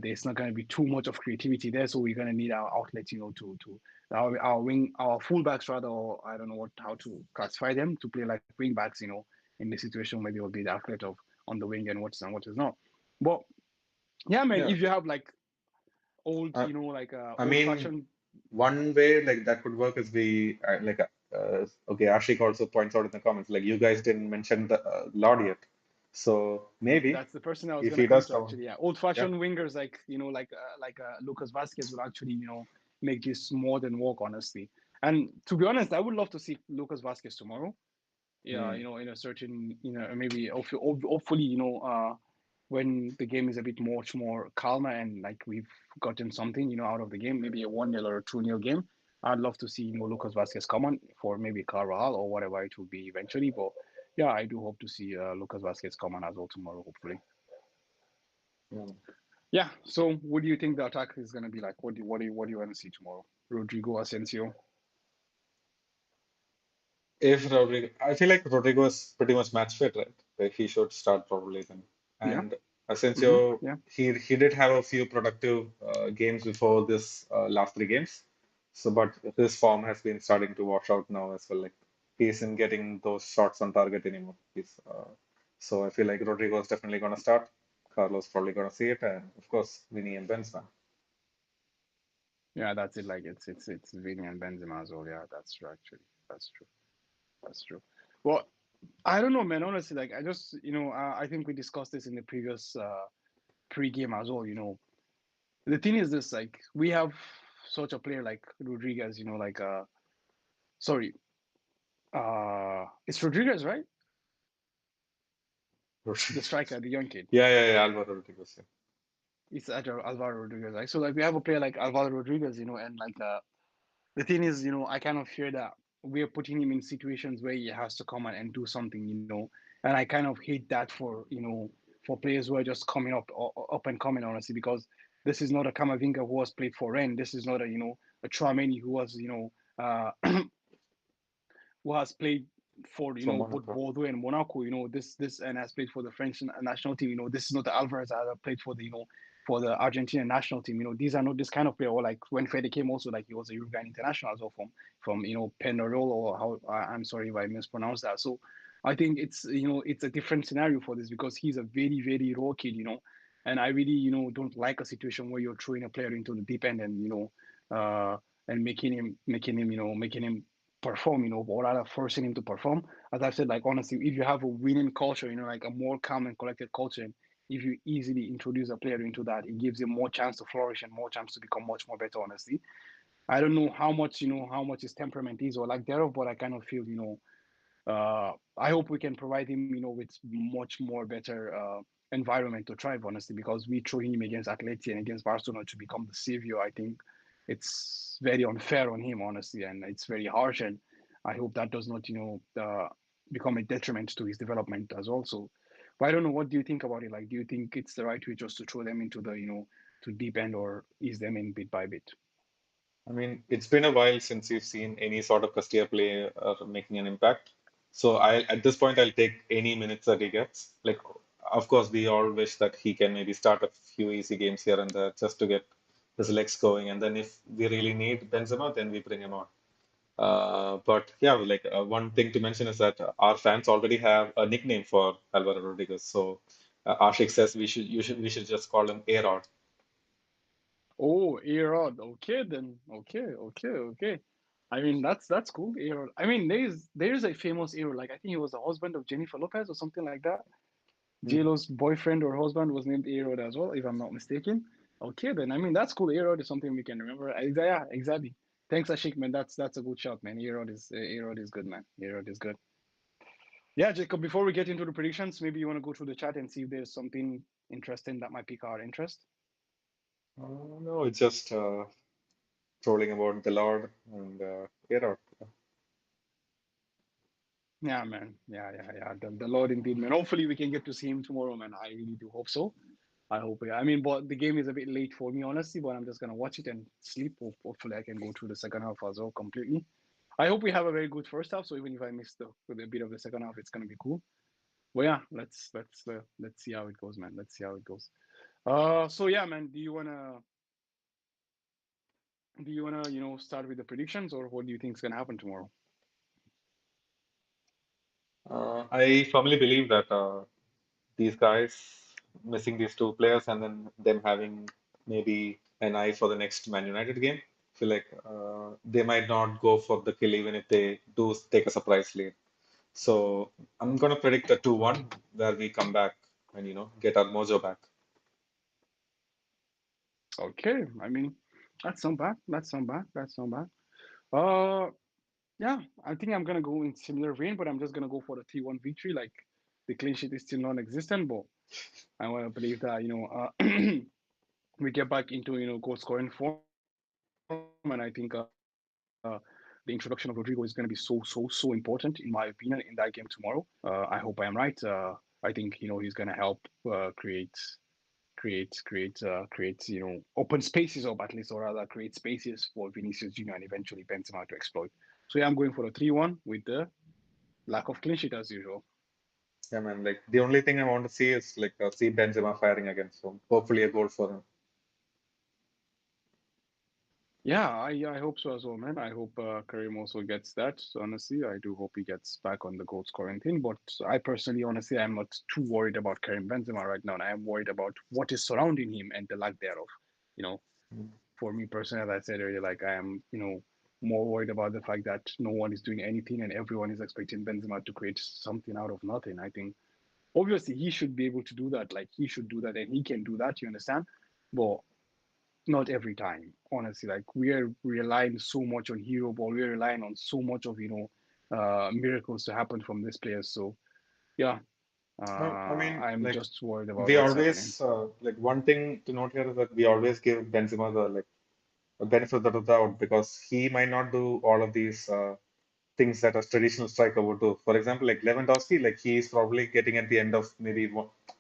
there's not going to be too much of creativity there, so we're going to need our outlets, to our fullbacks rather, or I don't know how to classify them, to play like wing backs, in the situation where they will be the outlet of on the wing and what is not. But yeah, man, Yeah, if you have like old, I, I old mean, fashioned, one way like that could work is okay, Ashik also points out in the comments like you guys didn't mention the Lord yet, so maybe that's the person I was if going to he come does to come on, actually. Yeah, old yeah, fashioned wingers like Lucas Vasquez would actually make this more than work, honestly. And to be honest, I would love to see Lucas Vasquez tomorrow. Yeah, mm, in a certain, maybe hopefully, when the game is a bit much more calmer and like we've gotten something, out of the game, maybe a 1-0 or a 2-0 game. I'd love to see, Lucas Vasquez come on for maybe Carvajal or whatever it will be eventually. But yeah, I do hope to see Lucas Vasquez come on as well tomorrow, hopefully. mm. Yeah. So what do you think the attack is gonna be like? What do you want to see tomorrow? Rodrigo, Asensio. If Rodrigo, I feel like Rodrigo is pretty much match fit, right? Like he should start probably then. Yeah. And Asensio, Yeah. he did have a few productive games before this last three games. So, but his form has been starting to wash out now as well. Like he isn't getting those shots on target anymore. So I feel like Rodrigo is definitely going to start. Carlos probably going to see it, and of course Vinny and Benzema. Yeah, that's it. Like it's Vini and Benzema as well. Yeah, that's true. Actually, that's true. That's true. Well, I don't know, man. Honestly, like I just, I think we discussed this in the previous pre-game as well. The thing is this: like we have such a player like Rodriguez. Like sorry, it's Rodriguez, right? The striker, the young kid. Yeah, Alvaro Rodriguez. Yeah. It's Alvaro Rodriguez. Like so, like we have a player like Alvaro Rodriguez. And like the thing is, I kind of fear that we're putting him in situations where he has to come and do something, and I kind of hate that for players who are just coming up and coming, honestly, because this is not a Kamavinga who has played for Rennes. This is not a Chouameni who was who has played for From both Monaco. Bordeaux and Monaco. This and has played for the French national team. This is not the Alvarez that have played for the for the Argentinian national team. These are not this kind of player. Or like when Fede came, also like he was a Uruguayan international as well from Penarol, or how I'm sorry if I mispronounced that. So I think it's a different scenario for this because he's a very very raw kid. And I really don't like a situation where you're throwing a player into the deep end and and making him perform, or rather forcing him to perform. As I've said, like honestly, if you have a winning culture, like a more calm and collected culture, if you easily introduce a player into that, it gives him more chance to flourish and more chance to become much more better. Honestly, I don't know how much how much his temperament is or like thereof, but I kind of feel I hope we can provide him with much more better environment to thrive. Honestly, because we threw him against Atleti and against Barcelona to become the savior. I think it's very unfair on him, honestly, and it's very harsh. And I hope that does not become a detriment to his development as also. But I don't know. What do you think about it? Like, do you think it's the right way just to throw them into the to deep end or ease them in bit by bit? I mean, it's been a while since we've seen any sort of Castilla player making an impact. So at this point, I'll take any minutes that he gets. Like, of course, we all wish that he can maybe start a few easy games here and there just to get his legs going. And then if we really need Benzema, then we bring him on. But yeah, like one thing to mention is that our fans already have a nickname for Alvaro Rodriguez. So Ashik says we should just call him A-Rod. Oh, A-Rod. Okay then. Okay. I mean, that's cool. A-Rod. I mean, there's a famous A-Rod. Like I think he was the husband of Jennifer Lopez or something like that. J-Lo's boyfriend or husband was named A-Rod as well, if I'm not mistaken. Okay then. I mean, that's cool. A-Rod is something we can remember. Yeah, exactly. Thanks, Ashik, man. That's a good shot, man. A-Rod is good, man. A-Rod is good. Yeah, Jacob. Before we get into the predictions, maybe you want to go through the chat and see if there's something interesting that might pique our interest. No, it's just trolling about the Lord and A-Rod. Yeah, man. Yeah. The Lord indeed, man. Hopefully we can get to see him tomorrow, man. I really do hope so. I hope. Yeah. I mean, but the game is a bit late for me, honestly. But I'm just gonna watch it and sleep. Hopefully, I can go through the second half as well completely. I hope we have a very good first half. So even if I miss the with a bit of the second half, it's gonna be cool. But yeah, let's see how it goes, man. Let's see how it goes. So yeah, man. Do you wanna start with the predictions or what do you think is gonna happen tomorrow? I firmly believe that these guys missing these two players and then them having maybe an eye for the next Man United game, feel like they might not go for the kill even if they do take a surprise lead. So I'm gonna predict a 2-1 where we come back and get our mojo back. Okay. I mean, that's not bad. That's not bad. That's not bad. Uh, Yeah, I think I'm gonna go in similar vein, but I'm just gonna go for the 3-1 victory. Like the clean sheet is still non-existent, but I want to believe that we get back into goal scoring form, and I think the introduction of Rodrigo is gonna be so important in my opinion in that game tomorrow. I hope I am right. I think he's gonna help create open spaces or at least or rather create spaces for Vinicius Junior and eventually Benzema to exploit. So yeah, I'm going for a 3-1 with the lack of clean sheet as usual. Yeah, man. Like the only thing I want to see is like see Benzema firing again. So hopefully a goal for him. Yeah, I hope so as well, man. I hope Karim also gets that. Honestly, I do hope he gets back on the goal scoring thing. But I personally, honestly, I'm not too worried about Karim Benzema right now. And I am worried about what is surrounding him and the lack thereof. You know, for me personally, as I said earlier, like I am, more worried about the fact that no one is doing anything and everyone is expecting Benzema to create something out of nothing. I think obviously he should be able to do that. Like he should do that and he can do that. You understand? But not every time, honestly. Like we are relying so much on hero ball. We're relying on so much of miracles to happen from this player. So yeah, I mean, I'm like just worried about we what's happening. always like one thing to note here is that we always give Benzema the like a benefit of the doubt because he might not do all of these things that a traditional striker would do. For example, like Lewandowski, like he is probably getting at the end of maybe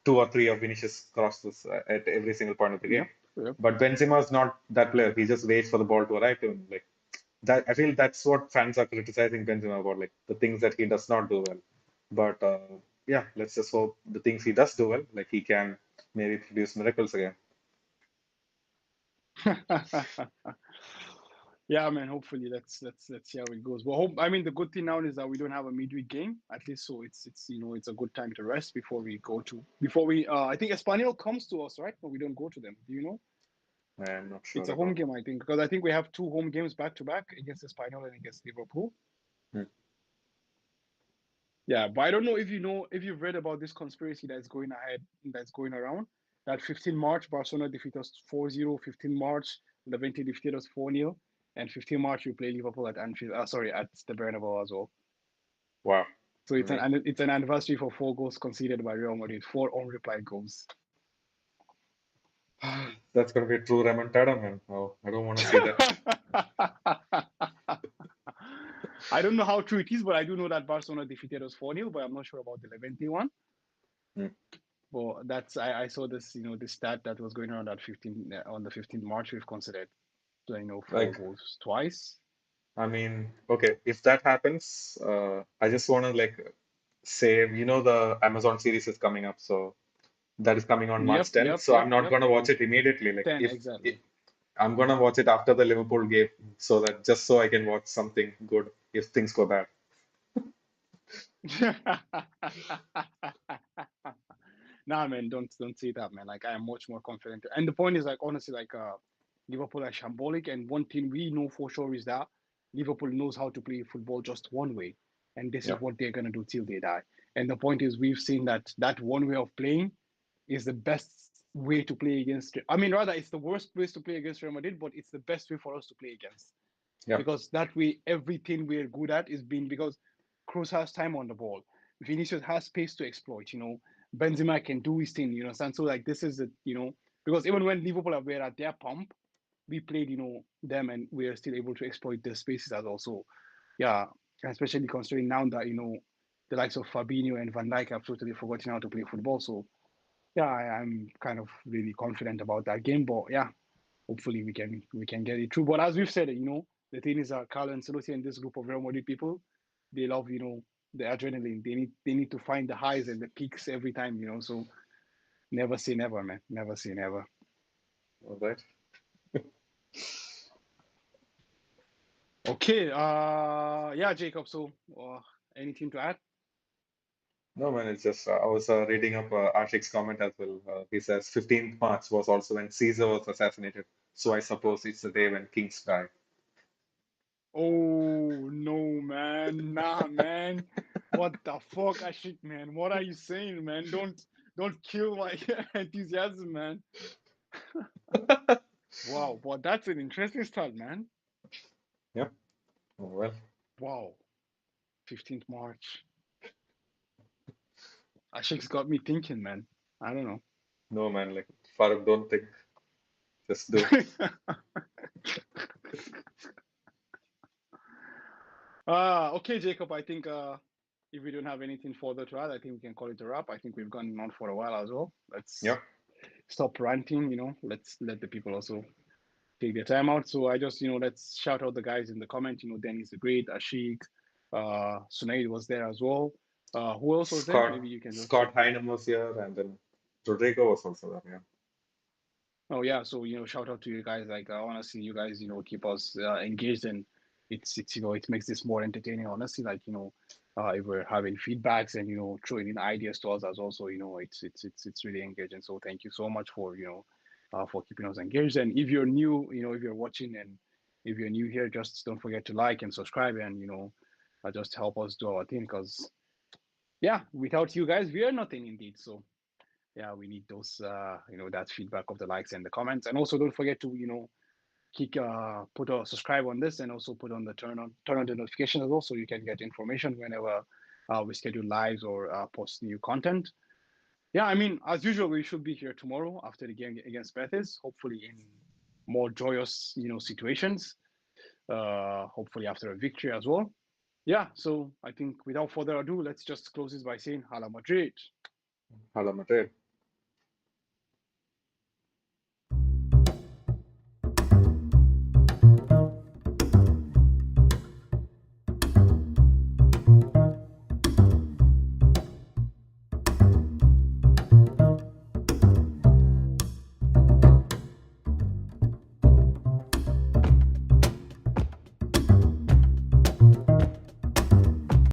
two or three of Vinicius crosses at every single point of the game. Yep, yep. But Benzema is not that player. He just waits for the ball to arrive to him. Like that, I feel that's what fans are criticizing Benzema about, like the things that he does not do well. But yeah, let's just hope the things he does do well, like he can maybe produce miracles again. Yeah, man. Hopefully, let's see how it goes. But hope I mean the good thing now is that we don't have a midweek game at least, so it's a good time to rest before we go to before we. I think Espanyol comes to us, right? But we don't go to them. Do you know? I'm not It's sure a home about. game, I think, because I think we have two home games back to back against Espanyol and against Liverpool. Hmm. Yeah, but I don't know if you've read about this conspiracy that's going around. That 15 March, Barcelona defeat us 4-0, 15 March, Levante defeated us 4-0, and 15 March we play Liverpool at Anfield. Sorry, at the Bernabeu as well. Wow. So I mean, it's an anniversary for 4 goals conceded by Real Madrid, 4 unreplied goals. that's gonna be a true remontada, man. Oh, I don't want to see that. I don't know how true it is, but I do know that Barcelona defeated us 4-0, but I'm not sure about the Levante one. Hmm. But I saw this, this stat that was going around at 15 on the 15th March. We've considered, four Like, goals twice. I mean, okay, if that happens, I just want to like say, the Amazon series is coming up, so that is coming on March Yep, 10th. yep, So yep, I'm not yep. gonna watch it immediately. Like, 10 if exactly. I'm gonna watch it after the Liverpool game, so that just so I can watch something good if things go bad. Nah, man, don't say that, man. Like I am much more confident. And the point is, like honestly, like Liverpool are shambolic, and one thing we know for sure is that Liverpool knows how to play football just one way, and this Yeah, is what they're gonna do till they die. And the point is, we've seen that one way of playing is the best way to play against. I mean, rather, it's the worst place to play against Real Madrid, but it's the best way for us to play against yeah, because that way everything we're good at is being because Kroos has time on the ball, Vinicius has space to exploit. Benzema can do his thing. And so like this is because even when Liverpool were at their pump, we played them and we are still able to exploit the spaces as also. Yeah, especially considering now that the likes of Fabinho and Van Dijk have totally forgotten how to play football. So yeah, I'm kind of really confident about that game. But yeah, hopefully we can get it through. But as we've said, the thing is that Carlo Ancelotti and this group of Real Madrid people, they love the adrenaline. They need to find the highs and the peaks every time. So never say never, man. Never say never. all right. Okay. Yeah, Jacob. So anything to add? No, man, it's just I was reading up Ashik's comment as well. He says 15th March was also when Caesar was assassinated, so I suppose it's the day when kings die. Oh no, man. Nah, man. What the fuck, Ashik, man? What are you saying, man? Don't kill my enthusiasm, man. Wow, but that's an interesting start, man. Yeah. Oh, well, Wow, 15th March. Ashik's got me thinking, man. I don't no, man. Like Farooq, don't think, just do. know. Okay, Jacob. I think if we don't have anything further to add, I think we can call it a wrap. I think we've gone on for a while as well. Let's Yeah. stop ranting. Let's let the people also take their time out. So I just, let's shout out the guys in the comment. Dennis the Great, Ashik, Sunaid was there as well. Who else was there? Scott Maybe you can just. Scott Heinem was here, and then Rodrigo was also there. Oh yeah, so shout out to you guys. Like honestly, you guys keep us engaged, and it's it makes this more entertaining. Honestly, like if we're having feedbacks and throwing in ideas to us as also it's really engaging. So thank you so much for keeping us engaged. And if you're new, if you're watching and if you're new here, just don't forget to like and subscribe and just help us do our thing because yeah, without you guys, we are nothing indeed. So yeah, we need those that feedback of the likes and the comments, and also don't forget to kick put a subscribe on this and also put on the turn on the notifications as well so you can get information whenever we schedule lives or post new content. Yeah, I mean, as usual, we should be here tomorrow after the game against Betis, hopefully in more joyous situations, hopefully after a victory as well. Yeah, so I think without further ado, let's just close this by saying Hala Madrid. Hala Madrid.